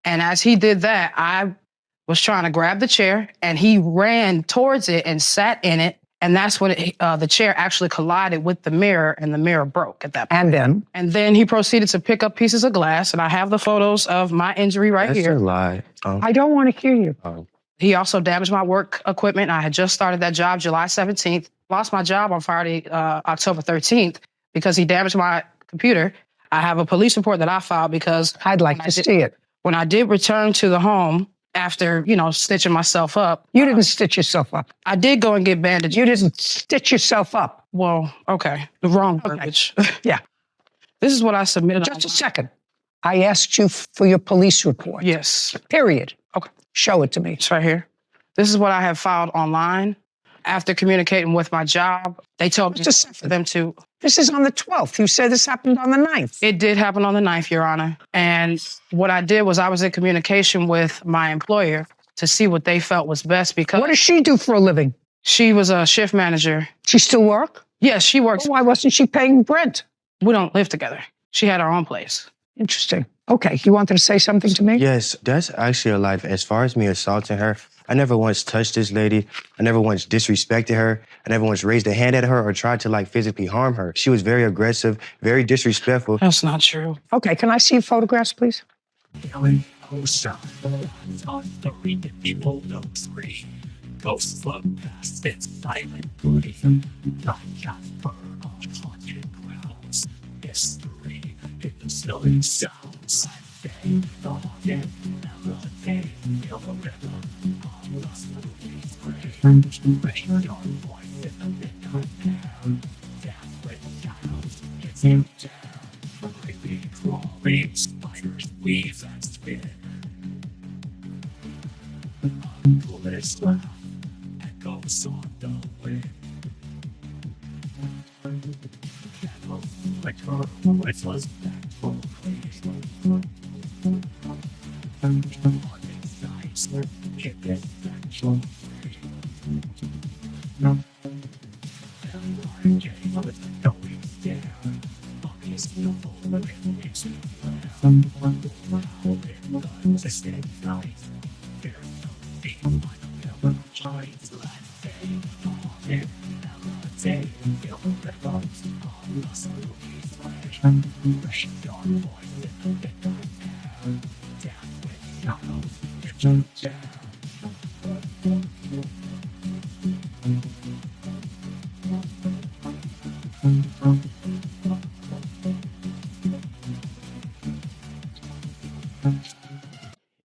And as he did that, I was trying to grab the chair, and he ran towards it and sat in it. And that's when the chair actually collided with the mirror, and the mirror broke at that point. And then he proceeded to pick up pieces of glass, and I have the photos of my injury right here.
That's a lie.
I don't want to hear you.
He also damaged my work equipment. I had just started that job July 17th. Lost my job on Friday, October 13th, because he damaged my computer. I have a police report that I filed because...
I'd like to see it.
When I did return to the home
after, stitching myself up.
You didn't stitch yourself up.
I did go and get bandages.
You didn't stitch yourself up.
Well, okay. The wrong verbiage.
Yeah.
This is what I submitted.
Just a second. I asked you for your police report.
Yes.
Period.
Okay.
Show it to me.
It's right here. This is what I have filed online. After communicating with my job, they told me for them to.
This is on the 12th. You said this happened on the 9th.
It did happen on the 9th, Your Honor. And what I did was I was in communication with my employer to see what they felt was best because.
What does she do for a living?
She was a shift manager.
She still work?
Yes, she works.
Well, why wasn't she paying rent?
We don't live together. She had her own place.
Interesting. Okay, you wanted to say something to me?
Yes, that's actually a lie. As far as me assaulting her, I never once touched this lady. I never once disrespected her. I never once raised a hand at her or tried to physically harm her. She was very aggressive, very disrespectful.
That's not true.
Okay, can I see your photographs, please?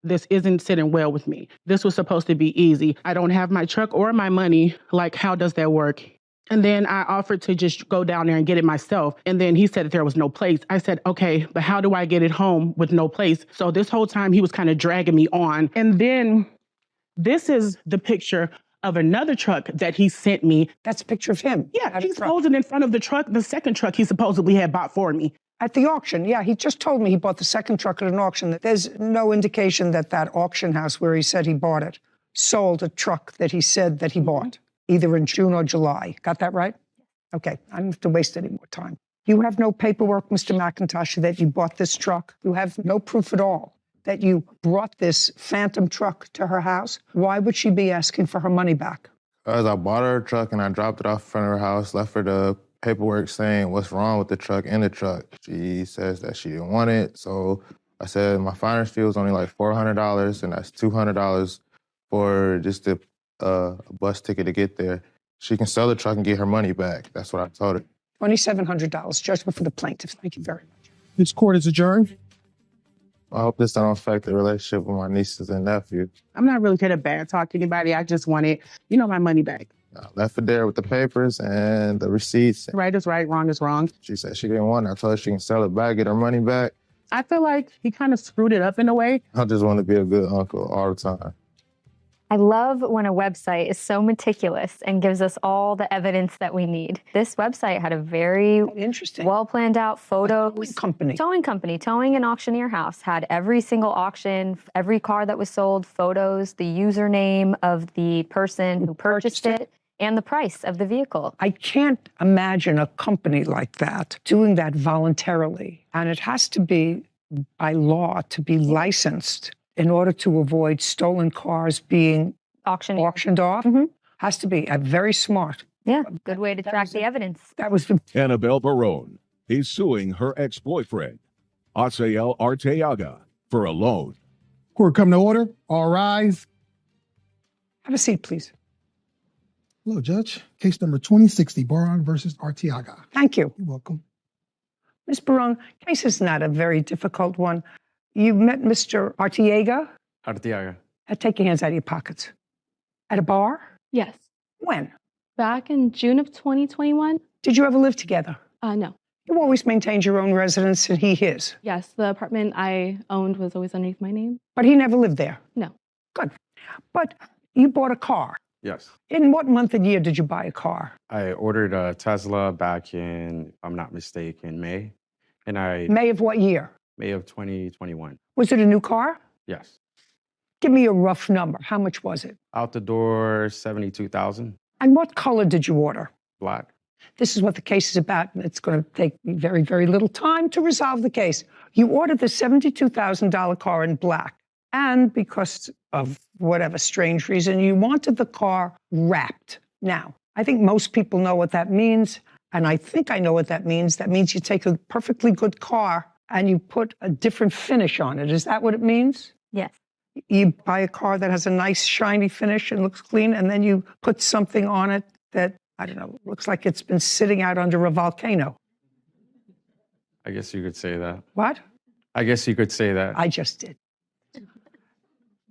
This isn't sitting well with me. This was supposed to be easy. I don't have my truck or my money. How does that work? And then I offered to just go down there and get it myself. And then he said that there was no place. I said, okay, but how do I get it home with no place? So this whole time he was kind of dragging me on. And then this is the picture of another truck that he sent me.
That's a picture of him.
Yeah, he's posing in front of the truck, the second truck he supposedly had bought for me.
At the auction, yeah. He just told me he bought the second truck at an auction. There's no indication that that auction house where he said he bought it sold a truck that he said that he bought, either in June or July. Got that right? Okay, I don't have to waste any more time. You have no paperwork, Mr. McIntosh, that you bought this truck. You have no proof at all that you brought this phantom truck to her house. Why would she be asking for her money back?
Because I bought her a truck and I dropped it off in front of her house, left her the paperwork saying what's wrong with the truck and the truck. She says that she didn't want it. So I said my finder's fee was only $400 and that's $200 for just a bus ticket to get there. She can sell the truck and get her money back. That's what I told her.
$2,700, judgment for the plaintiff. Thank you very much.
This court is adjourned.
I hope this don't affect the relationship with my nieces and nephews.
I'm not really here to bad talk to anybody. I just wanted, my money back.
I left it there with the papers and the receipts.
Right is right, wrong is wrong.
She said she didn't want it. I told her she can sell it back, get her money back.
I feel like he kind of screwed it up in a way.
I just want to be a good uncle all the time.
I love when a website is so meticulous and gives us all the evidence that we need. This website had a very
interesting,
well planned out photos.
Towing company.
Towing and auctioneer house had every single auction, every car that was sold, photos, the username of the person who purchased it, and the price of the vehicle.
I can't imagine a company like that doing that voluntarily. And it has to be by law to be licensed in order to avoid stolen cars being auctioned off.
Mm-hmm.
Has to be very smart.
Yeah, good way to track the evidence.
That was the...
Annabelle Barone is suing her ex-boyfriend, Asael Arteaga, for a loan.
Court come to order. All rise.
Have a seat, please.
Hello, Judge. Case number 2060, Barone versus Arteaga.
Thank you.
You're welcome.
Ms. Barone, case is not a very difficult one. You met Mr. Arteaga?
Arteaga.
Take your hands out of your pockets. At a bar?
Yes.
When?
Back in June of 2021?
Did you ever live together?
No.
You always maintained your own residence and he his?
Yes, the apartment I owned was always underneath my name.
But he never lived there?
No.
Good. But you bought a car.
Yes.
In what month and year did you buy a car?
I ordered a Tesla back in, if I'm not mistaken, May.
May of what year?
May of 2021.
Was it a new car?
Yes.
Give me a rough number. How much was it?
Out the door, 72,000.
And what color did you order?
Black.
This is what the case is about, and it's going to take very, very little time to resolve the case. You ordered the $72,000 car in black, and because of whatever strange reason, you wanted the car wrapped. Now, I think most people know what that means, and I think I know what that means. That means you take a perfectly good car and you put a different finish on it. Is that what it means?
Yes.
You buy a car that has a nice shiny finish and looks clean, and then you put something on it that, I don't know, looks like it's been sitting out under a volcano.
I guess you could say that.
What?
I guess you could say that.
I just did.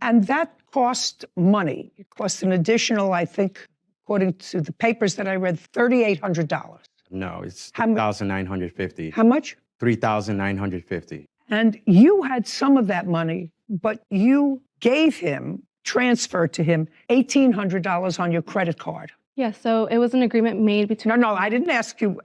And that cost money. It cost an additional, I think, according to the papers that I read, $3,800.
No, it's $3,950.
How much?
$3,950.
And you had some of that money, but you gave him, transferred to him, $1,800 on your credit card.
Yeah, so it was an agreement made between...
No, I didn't ask you.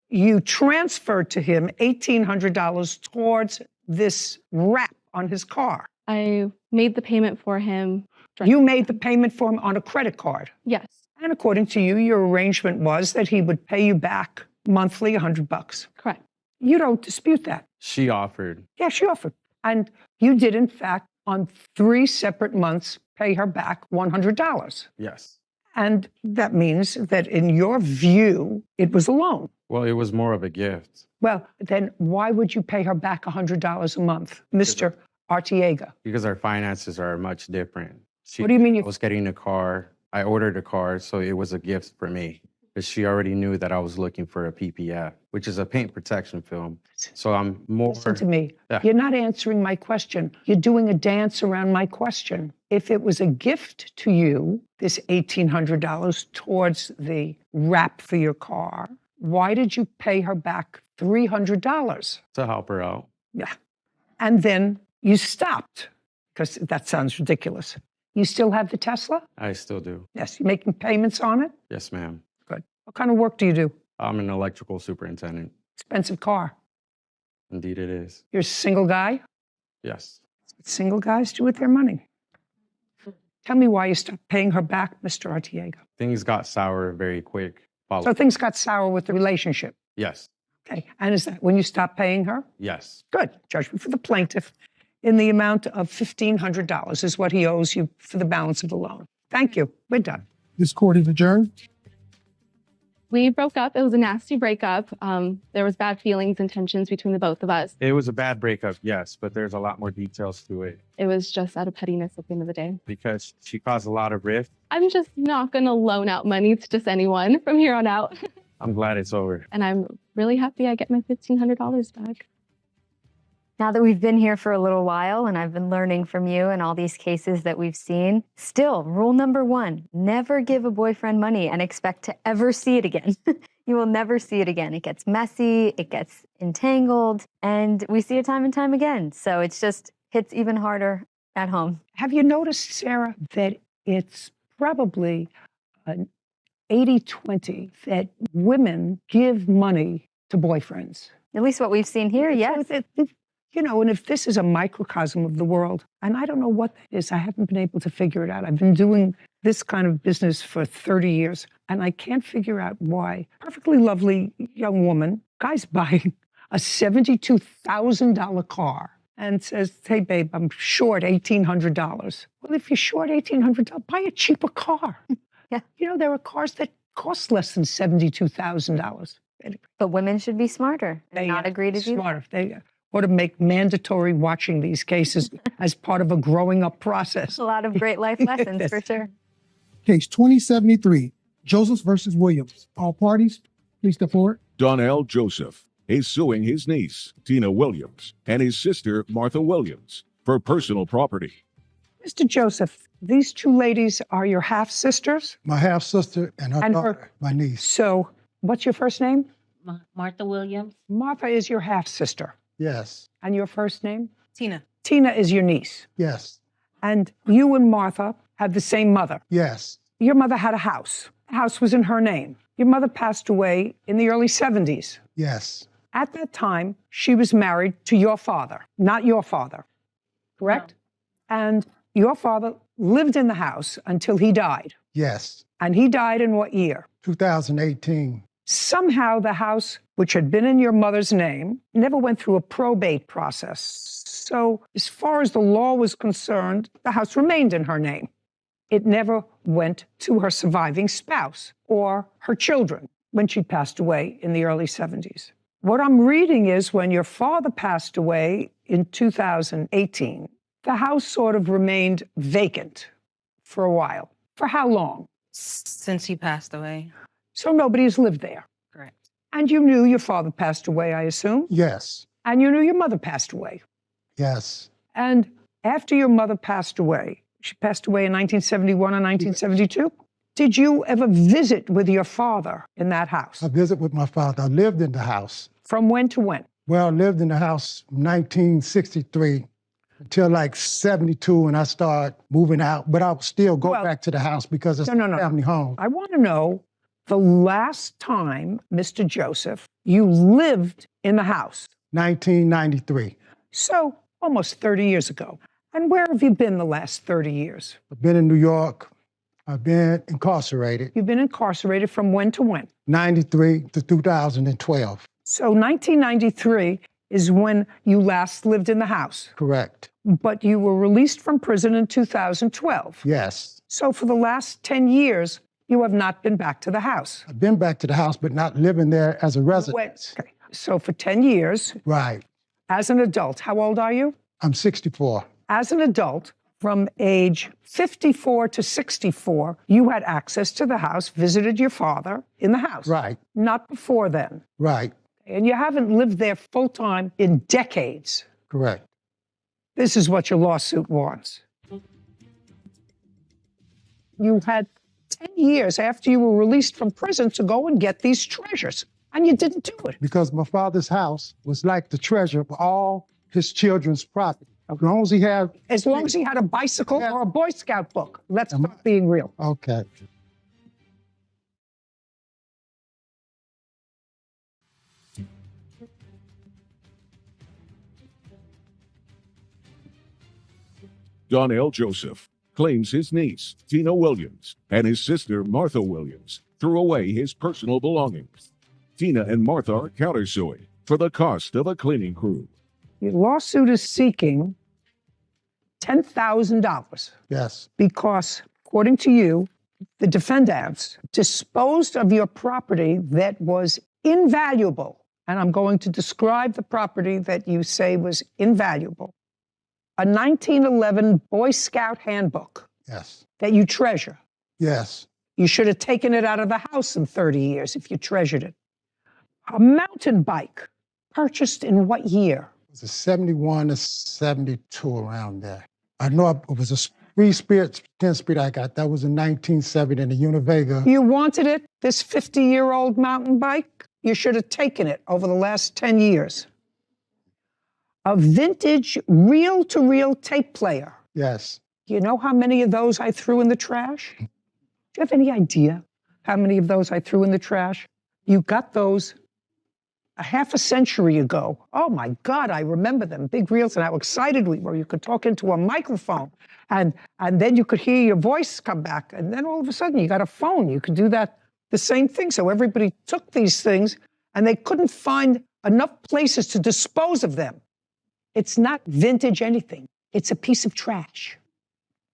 You transferred to him $1,800 towards this wrap on his car.
I made the payment for him.
You made the payment for him on a credit card?
Yes.
And according to you, your arrangement was that he would pay you back monthly $100.
Correct.
You don't dispute that.
She offered.
Yeah, she offered. And you did, in fact, on 3 separate months, pay her back $100.
Yes.
And that means that in your view, it was a loan.
Well, it was more of a gift.
Well, then why would you pay her back $100 a month, Mr. Artiega?
Because our finances are much different.
What do you mean?
I was getting a car. I ordered a car, so it was a gift for me. But she already knew that I was looking for a PPF, which is a paint protection film. So I'm more...
Listen to me.
Yeah.
You're not answering my question. You're doing a dance around my question. If it was a gift to you, this $1,800 towards the wrap for your car, why did you pay her back $300?
To help her out.
Yeah. And then you stopped, because that sounds ridiculous. You still have the Tesla?
I still do.
Yes. You're making payments on it?
Yes, ma'am.
Good. What kind of work do you do?
I'm an electrical superintendent.
Expensive car.
Indeed it is.
You're a single guy?
Yes.
That's what single guys do with their money. Tell me why you stopped paying her back, Mr. Artiega.
Things got sour very quick.
So things got sour with the relationship?
Yes.
Okay. And is that when you stopped paying her?
Yes.
Good. Judgment for the plaintiff in the amount of $1,500 is what he owes you for the balance of the loan. Thank you. We're done.
This court is adjourned.
We broke up. It was a nasty breakup. There was bad feelings and tensions between the both of us.
It was a bad breakup, yes, but there's a lot more details to it.
It was just out of pettiness at the end of the day.
Because she caused a lot of rift.
I'm just not going to loan out money to just anyone from here on out.
I'm glad it's over.
And I'm really happy I get my $1,500 back.
Now that we've been here for a little while and I've been learning from you and all these cases that we've seen, still, rule number 1, never give a boyfriend money and expect to ever see it again. You will never see it again. It gets messy, it gets entangled, and we see it time and time again. So it's just hits even harder at home.
Have you noticed, Sarah, that it's probably an 80-20 that women give money to boyfriends?
At least what we've seen here, yes.
You know, and if this is a microcosm of the world, and I don't know what that is, I haven't been able to figure it out. I've been doing this kind of business for 30 years, and I can't figure out why. Perfectly lovely young woman, guy's buying a $72,000 car and says, hey, babe, I'm short $1,800. Well, if you're short $1,800, buy a cheaper car.
Yeah.
You know, there are cars that cost less than $72,000.
But women should be smarter and not agree to do that.
Smarter. They ought to make mandatory watching these cases as part of a growing up process.
A lot of great life lessons, for sure.
Case 2073, Joseph versus Williams. All parties, please step forward.
Donnell Joseph is suing his niece, Tina Williams, and his sister, Martha Williams, for personal property.
Mr. Joseph, these two ladies are your half sisters?
My half sister and her
And
daughter, my niece.
So, what's your first name?
Martha Williams.
Martha is your half sister.
Yes.
And your first name?
Tina.
Tina is your niece.
Yes.
And you and Martha have the same mother.
Yes.
Your mother had a house. The house was in her name. Your mother passed away in the early 70s.
Yes.
At that time, she was married to your father, not your father, correct? No. And your father lived in the house until he died.
Yes.
And he died in what year?
2018.
Somehow the house, which had been in your mother's name, never went through a probate process. So as far as the law was concerned, the house remained in her name. It never went to her surviving spouse or her children when she passed away in the early 70s. What I'm reading is when your father passed away in 2018, the house sort of remained vacant for a while. For how long?
Since he passed away.
So nobody's lived there.
Correct.
And you knew your father passed away, I assume?
Yes.
And you knew your mother passed away?
Yes.
And after your mother passed away, she passed away in 1971 and 1972, did you ever visit with your father in that house?
I visited with my father. I lived in the house.
From when to when?
Well, I lived in the house 1963 until like 72, and I started moving out. But I would still go back to the house because it's a family home.
I want to know the last time, Mr. Joseph, you lived in the house.
1993.
So almost 30 years ago. And where have you been the last 30 years?
I've been in New York. I've been incarcerated.
You've been incarcerated from when to when?
93 to 2012.
So 1993 is when you last lived in the house.
Correct.
But you were released from prison in 2012.
Yes.
So for the last 10 years, you have not been back to the house.
I've been back to the house, but not living there as a resident.
Okay. So for 10 years.
Right.
As an adult, how old are you?
I'm 64.
As an adult, from age 54 to 64, you had access to the house, visited your father in the house.
Right.
Not before then.
Right.
And you haven't lived there full-time in decades.
Correct.
This is what your lawsuit wants. You had 10 years after you were released from prison to go and get these treasures, and you didn't do it.
Because my father's house was like the treasure of all his children's property. As long as he had...
a bicycle or a Boy Scout book. Let's stop being real.
Okay.
Donnell Joseph claims his niece, Tina Williams, and his sister, Martha Williams, threw away his personal belongings. Tina and Martha are countersuing for the cost of a cleaning crew.
Your lawsuit is seeking $10,000.
Yes.
Because, according to you, the defendants disposed of your property that was invaluable. And I'm going to describe the property that you say was invaluable. A 1911 Boy Scout handbook.
Yes.
That you treasure.
Yes.
You should have taken it out of the house in 30 years if you treasured it. A mountain bike purchased in what year?
It was a 71 to 72 around there. I know it was a 3-speed, 10-speed I got. That was in 1970 in the Univega.
You wanted it, this 50-year-old mountain bike? You should have taken it over the last 10 years. A vintage reel-to-reel tape player.
Yes.
Do you know how many of those I threw in the trash? Do you have any idea how many of those I threw in the trash? You got those a half a century ago. Oh my God, I remember them, big reels, and how excited we were. You could talk into a microphone, and then you could hear your voice come back, and then all of a sudden you got a phone. You could do that, the same thing. So everybody took these things, and they couldn't find enough places to dispose of them. It's not vintage anything. It's a piece of trash.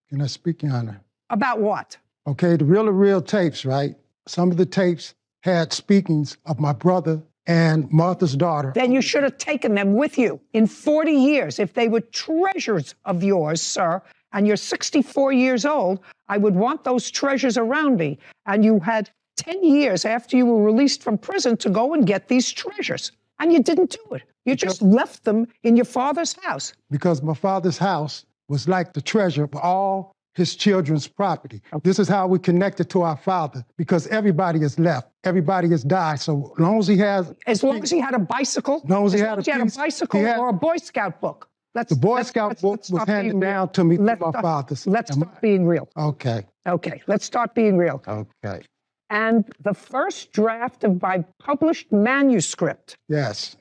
Can I speak, Your Honor?
About what?
Okay, the reel-to-reel tapes, right? Some of the tapes had speakings of my brother and Martha's daughter.
Then you should have taken them with you in 40 years. If they were treasures of yours, sir, and you're 64 years old, I would want those treasures around me. And you had 10 years after you were released from prison to go and get these treasures. And you didn't do it. You just left them in your father's house.
Because my father's house was like the treasure of all his children's property. This is how we connected to our father, because everybody has left. Everybody has died. So as long as he has...
As long as he had a bicycle?
As long as he had
a bicycle or a Boy Scout book?
The Boy Scout book was handed down to me from my father's.
Let's start being real.
Okay.
Okay, let's start being real.
Okay.
And the first draft of my published manuscript.
Yes.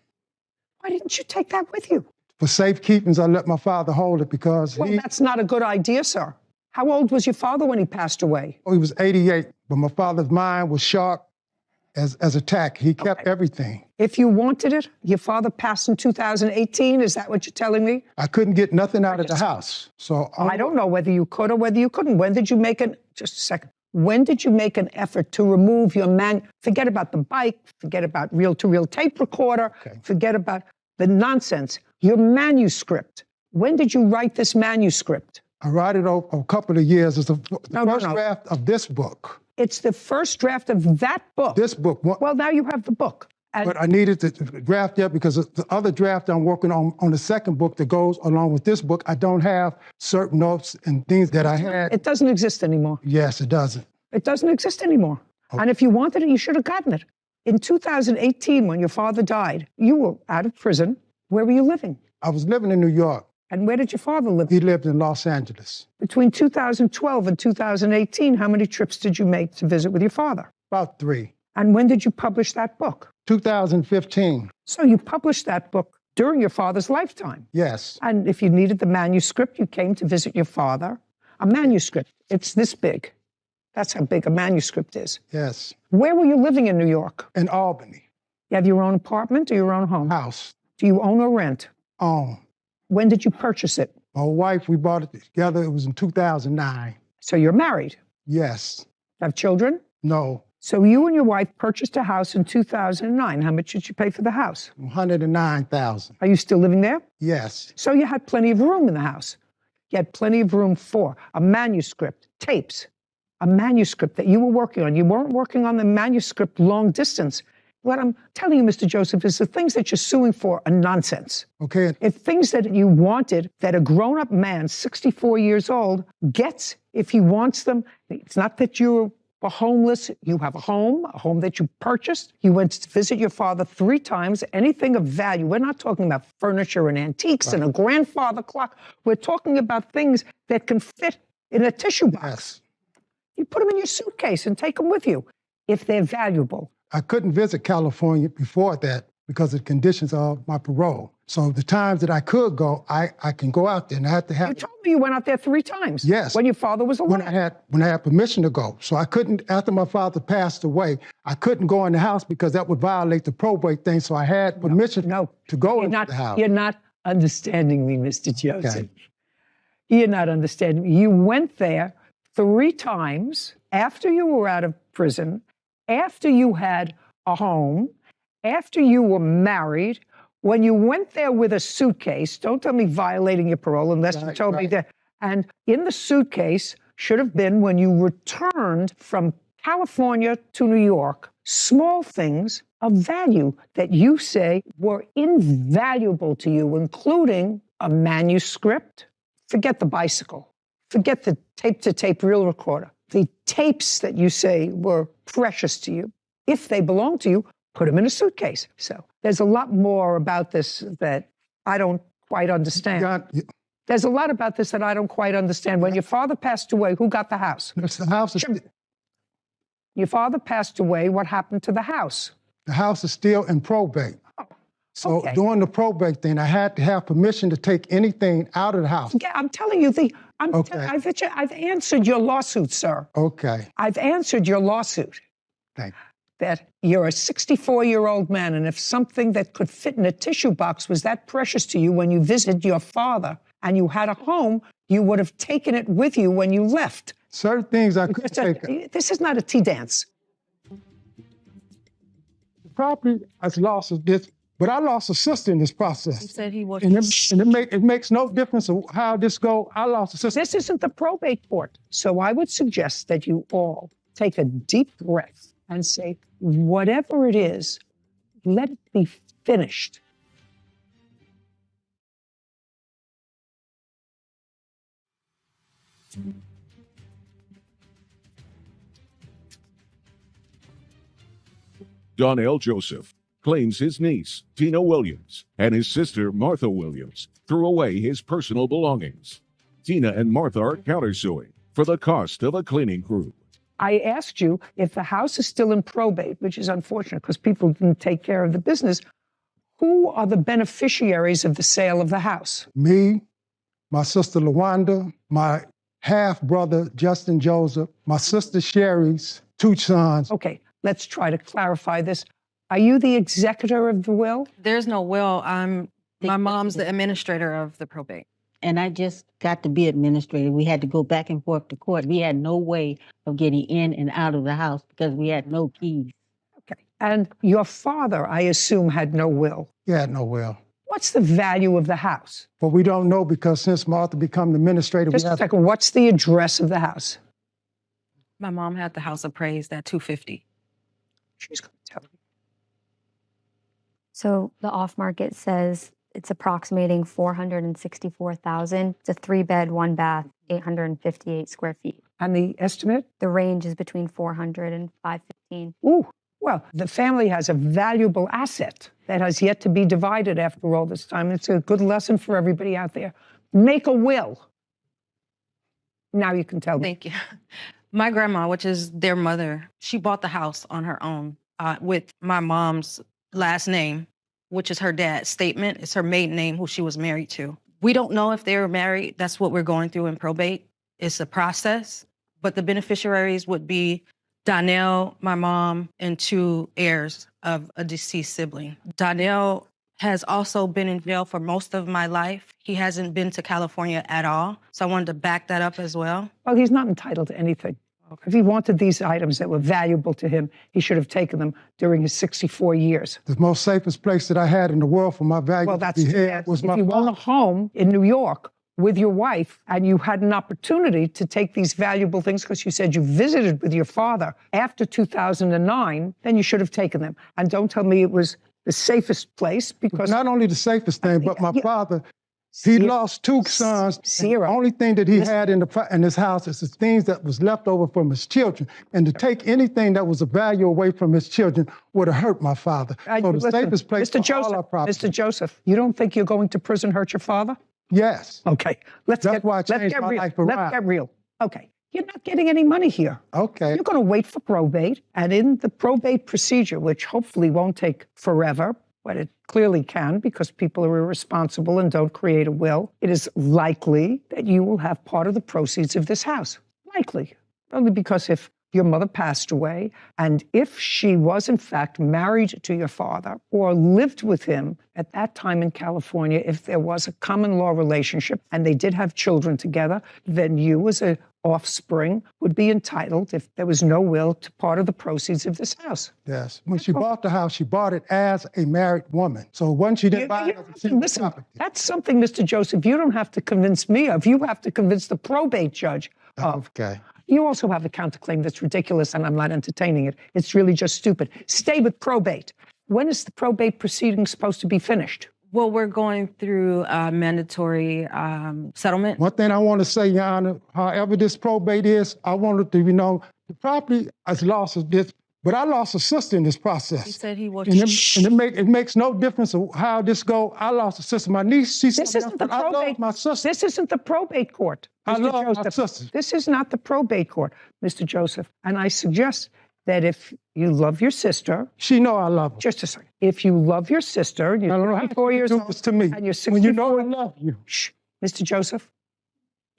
Why didn't you take that with you?
For safekeeping, I let my father hold it because
that's not a good idea, sir. How old was your father when he passed away?
Oh, he was 88, but my father's mind was sharp as a tack. He kept everything.
If you wanted it, your father passed in 2018. Is that what you're telling me?
I couldn't get nothing out of the house. So
I don't know whether you could or whether you couldn't. When did you make just a second. When did you make an effort to remove your forget about the bike, forget about reel-to-reel tape recorder, forget about the nonsense, your manuscript. When did you write this manuscript?
I wrote it over a couple of years. It's the first draft of this book.
It's the first draft of that book.
This book.
Well, now you have the book.
But I needed to draft it because the other draft I'm working on the second book that goes along with this book, I don't have certain notes and things that I had.
It doesn't exist anymore.
Yes, it doesn't.
It doesn't exist anymore. And if you wanted it, you should have gotten it. In 2018, when your father died, you were out of prison. Where were you living?
I was living in New York.
And where did your father live?
He lived in Los Angeles.
Between 2012 and 2018, how many trips did you make to visit with your father?
About 3.
And when did you publish that book?
2015.
So you published that book during your father's lifetime?
Yes.
And if you needed the manuscript, you came to visit your father. A manuscript, it's this big. That's how big a manuscript is.
Yes.
Where were you living in New York?
In Albany.
You have your own apartment or your own home?
House.
Do you own or rent?
Own.
When did you purchase it?
My wife, we bought it together. It was in 2009.
So you're married?
Yes.
Have children?
No.
So you and your wife purchased a house in 2009. How much did you pay for the house?
$109,000.
Are you still living there?
Yes.
So you had plenty of room in the house. You had plenty of room for a manuscript, tapes, a manuscript that you were working on. You weren't working on the manuscript long distance. What I'm telling you, Mr. Joseph, is the things that you're suing for are nonsense.
Okay.
If things that you wanted, that a grown-up man, 64 years old, gets if he wants them, it's not that you're homeless. You have a home that you purchased. You went to visit your father 3 times, anything of value. We're not talking about furniture and antiques and a grandfather clock. We're talking about things that can fit in a tissue box.
Yes.
You put them in your suitcase and take them with you if they're valuable.
I couldn't visit California before that because of the conditions of my parole. So the times that I could go, I can go out there, and I had to have...
You told me you went out there 3 times.
Yes.
When your father was alive.
When I had permission to go. So I couldn't, after my father passed away, I couldn't go in the house because that would violate the probate thing. So I had permission to go into the house.
You're not understanding me, Mr. Joseph. Okay. You're not understanding me. You went there 3 times after you were out of prison, after you had a home, after you were married. When you went there with a suitcase, don't tell me violating your parole unless you told me that. And in the suitcase should have been, when you returned from California to New York, small things of value that you say were invaluable to you, including a manuscript. Forget the bicycle. Forget the tape-to-tape reel recorder. The tapes that you say were precious to you, if they belong to you, put them in a suitcase. So there's a lot more about this that I don't quite understand. There's a lot about this that I don't quite understand. When your father passed away, who got the house?
The house is...
Your father passed away. What happened to the house?
The house is still in probate. So during the probate thing, I had to have permission to take anything out of the house.
Yeah, I'm telling you, I've answered your lawsuit, sir.
Okay.
I've answered your lawsuit.
Thank you.
That you're a 64-year-old man, and if something that could fit in a tissue box was that precious to you when you visited your father and you had a home, you would have taken it with you when you left.
Certain things I could take.
This is not a tea dance.
The property has lost this, but I lost a sister in this process.
He said he was.
And it makes no difference of how this go. I lost a sister.
This isn't the probate court. So I would suggest that you all take a deep breath and say, whatever it is, let it be finished.
Donnell Joseph claims his niece, Tina Williams, and his sister, Martha Williams, threw away his personal belongings. Tina and Martha are countersuing for the cost of a cleaning crew.
I asked you if the house is still in probate, which is unfortunate because people didn't take care of the business. Who are the beneficiaries of the sale of the house?
Me, my sister LaWanda, my half-brother Justin Joseph, my sister Sherry's 2 sons.
Okay, let's try to clarify this. Are you the executor of the will?
There's no will. My mom's the administrator of the probate.
And I just got to be administrator. We had to go back and forth to court. We had no way of getting in and out of the house because we had no keys.
Okay. And your father, I assume, had no will.
He had no will.
What's the value of the house?
But we don't know because since Martha became the administrator,
Just a second, what's the address of the house?
My mom had the house appraised at $250,000.
She's going to tell you.
So the off market says it's approximating $464,000. It's a 3-bed, 1-bath, 858 square feet.
And the estimate?
The range is between 400 and 515.
Ooh, well, the family has a valuable asset that has yet to be divided after all this time. It's a good lesson for everybody out there. Make a will. Now you can tell me.
Thank you. My grandma, which is their mother, she bought the house on her own with my mom's last name, which is her dad's statement. It's her maiden name, who she was married to. We don't know if they were married. That's what we're going through in probate. It's a process. But the beneficiaries would be Donnell, my mom, and 2 heirs of a deceased sibling. Donnell has also been in jail for most of my life. He hasn't been to California at all. So I wanted to back that up as well.
Well, he's not entitled to anything. If he wanted these items that were valuable to him, he should have taken them during his 64 years.
The most safest place that I had in the world for my value
Well, that's
was
if
my
you own a home in New York with your wife and you had an opportunity to take these valuable things because you said you visited with your father after 2009, then you should have taken them. And don't tell me it was the safest place because...
Not only the safest thing, but my father... He lost 2 sons. The only thing that he had in his house is the things that was left over from his children. And to take anything that was of value away from his children would have hurt my father. So the safest place for all our property.
Mr. Joseph, you don't think you're going to prison hurt your father?
Yes.
Okay. Let's get real. Okay. You're not getting any money here.
Okay.
You're going to wait for probate. And in the probate procedure, which hopefully won't take forever, but it clearly can because people are irresponsible and don't create a will, it is likely that you will have part of the proceeds of this house. Likely. Only because if your mother passed away and if she was in fact married to your father or lived with him at that time in California, if there was a common law relationship and they did have children together, then you as a offspring would be entitled, if there was no will, to part of the proceeds of this house.
Yes. When she bought the house, she bought it as a married woman. So once she didn't buy it as a single property.
That's something, Mr. Joseph, you don't have to convince me of. You have to convince the probate judge of.
Okay.
You also have a counterclaim that's ridiculous, and I'm not entertaining it. It's really just stupid. Stay with probate. When is the probate proceeding supposed to be finished?
Well, we're going through mandatory settlement.
One thing I want to say, Your Honor, however this probate is, I wanted to, the property has lost this, but I lost a sister in this process.
He said he was.
And it makes no difference of how this goes. I lost a sister. My niece,
this isn't the probate. I love my sister. This isn't the probate court.
I love my sister.
This is not the probate court, Mr. Joseph. And I suggest that if you love your sister...
She know I love her.
Just a second. If you love your sister, you're 64 years old,
to me.
and you're 64...
When you know I love you.
Shh. Mr. Joseph.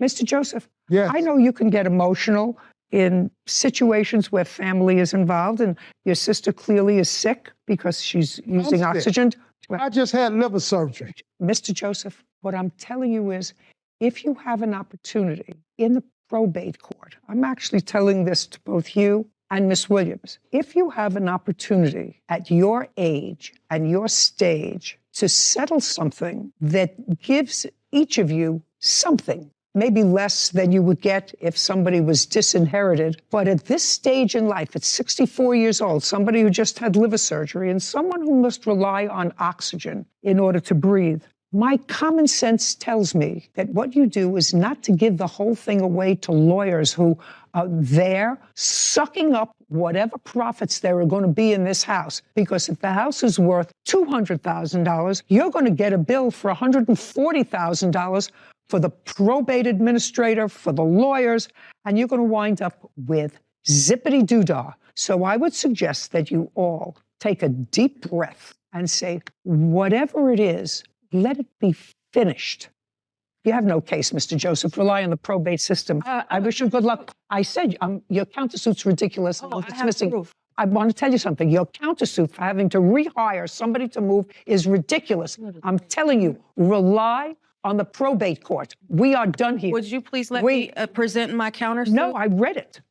Mr. Joseph.
Yes.
I know you can get emotional in situations where family is involved, and your sister clearly is sick because she's using oxygen.
I just had liver surgery.
Mr. Joseph, what I'm telling you is, if you have an opportunity in the probate court, I'm actually telling this to both you and Miss Williams, if you have an opportunity at your age and your stage to settle something that gives each of you something, maybe less than you would get if somebody was disinherited, but at this stage in life, at 64 years old, somebody who just had liver surgery and someone who must rely on oxygen in order to breathe, My common sense tells me that what you do is not to give the whole thing away to lawyers who are there sucking up whatever profits there are going to be in this house. Because if the house is worth $200,000, you're going to get a bill for $140,000 for the probate administrator, for the lawyers, and you're going to wind up with zippity-doo-dah. So I would suggest that you all take a deep breath and say, whatever it is, let it be finished. You have no case, Mr. Joseph. Rely on the probate system. I wish you good luck. I said your countersuit's ridiculous. I'm dismissing. I want to tell you something. Your countersuit for having to rehire somebody to move is ridiculous. I'm telling you, rely on the probate court. We are done here.
Would you please let me present my countersuit?
No, I read it.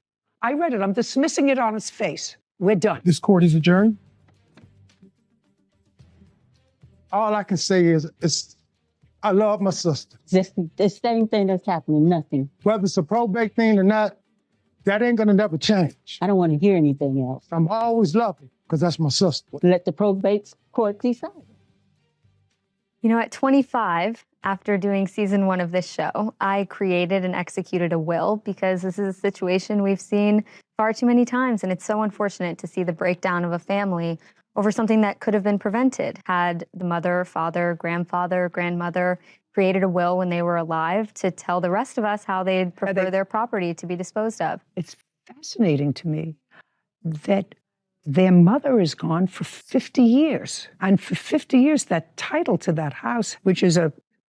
I'm dismissing it on its face. We're done.
This court is adjourned.
All I can say is I love my sister.
Just the same thing that's happening, nothing.
Whether it's a probate thing or not, that ain't gonna never change.
I don't want to hear anything else.
I'm always loving because that's my sister.
Let the probate court decide.
You know, at 25, after doing season 1 of this show, I created and executed a will because this is a situation we've seen far too many times, and it's so unfortunate to see the breakdown of a family over something that could have been prevented had the mother, father, grandfather, grandmother created a will when they were alive to tell the rest of us how they'd prefer their property to be disposed of.
It's fascinating to me that their mother is gone for 50 years. And for 50 years, that title to that house, which is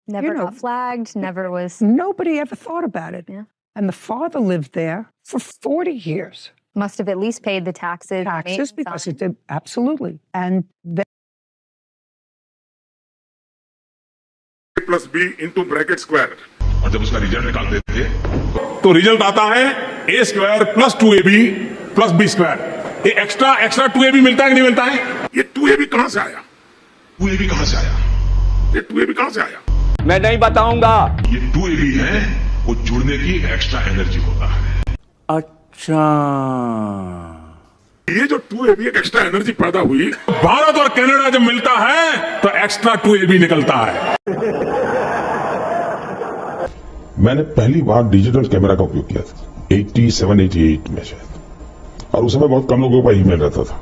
Never got flagged, never was.
Nobody ever thought about it.
Yeah.
And the father lived there for 40 years.
Must have at least paid the taxes.
Taxes, because it did, absolutely. And then
plus b into bracket square और जब उसका result निकालते थे तो result आता है a square plus 2ab plus b square. ये extra 2ab मिलता है कि नहीं मिलता है? ये 2ab कहां से आया? 2ab कहां से आया? ये 2ab कहां से आया?
मैं नहीं बताऊंगा।
ये 2ab है वो जुड़ने की एक्स्ट्रा एनर्जी होता है।
अच्छा,
ये जो 2ab एक एक्स्ट्रा एनर्जी पैदा हुई, भारत और कनाडा जब मिलता है तो एक्स्ट्रा 2ab निकलता है। मैंने पहली बार डिजिटल कैमरा का उपयोग किया था 87-88 में शायद, और उस समय बहुत कम लोगों का ईमेल रहता था।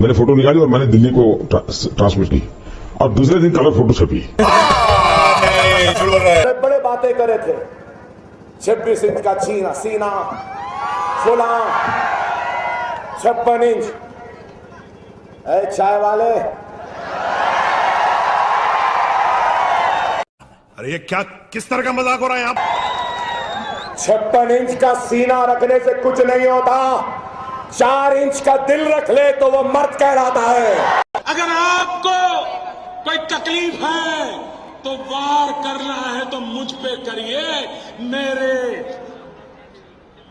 मैंने फोटो निकाली और मैंने दिल्ली को ट्रांसमिट की और दूसरे दिन कलर फोटो छपी।
बड़े बातें करे थे, 26 इंच का सीना, 56 इंच। चाय वाले,
अरे ये क्या, किस तरह का मजाक हो रहा है यहाँ?
56 इंच का सीना रखने से कुछ नहीं होता, 4 इंच का दिल रख ले तो वो मर्द कहलाता है।
अगर आपको कोई तकलीफ है तो वार करना है तो मुझ पे करिए,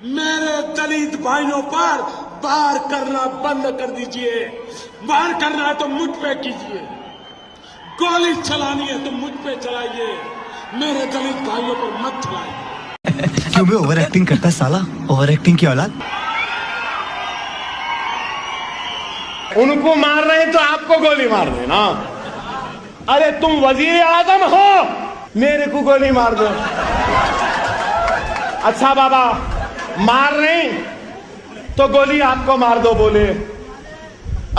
मेरे दलित भाइयों पर वार करना बंद कर दीजिए। वार करना है तो मुझ पे कीजिए, गोली चलानी है तो मुझ पे चलाइए, मेरे दलित भाइयों पर मत चलाइए।
क्यों भी ओवर एक्टिंग करता है साला, ओवर एक्टिंग की औलाद।
उनको मार रहे हैं तो आपको गोली मार दे ना। अरे तुम वजीर आजम हो, मेरे को गोली मार दो। अच्छा बाबा, मार रहे तो गोली आपको मार दो बोले,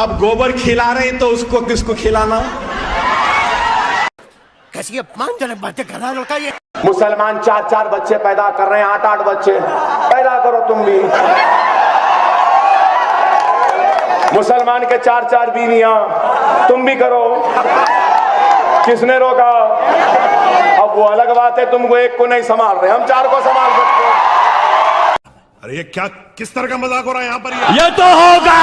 अब गोबर खिला रहे तो उसको किसको खिलाना?
कैसी अपमानजनक बातें कर रहा है लड़का ये।
मुसलमान 4-4 बच्चे पैदा कर रहे हैं, 8-8 बच्चे पैदा करो तुम भी। मुसलमान के 4-4 बीवियां, तुम भी करो। किसने रोका? अब वो अलग बात है, तुमको एक को नहीं संभाल रहे, हम 4 को संभाल सकते हैं।
अरे ये क्या, किस तरह का मजाक हो रहा है यहाँ पर?
ये तो होगा।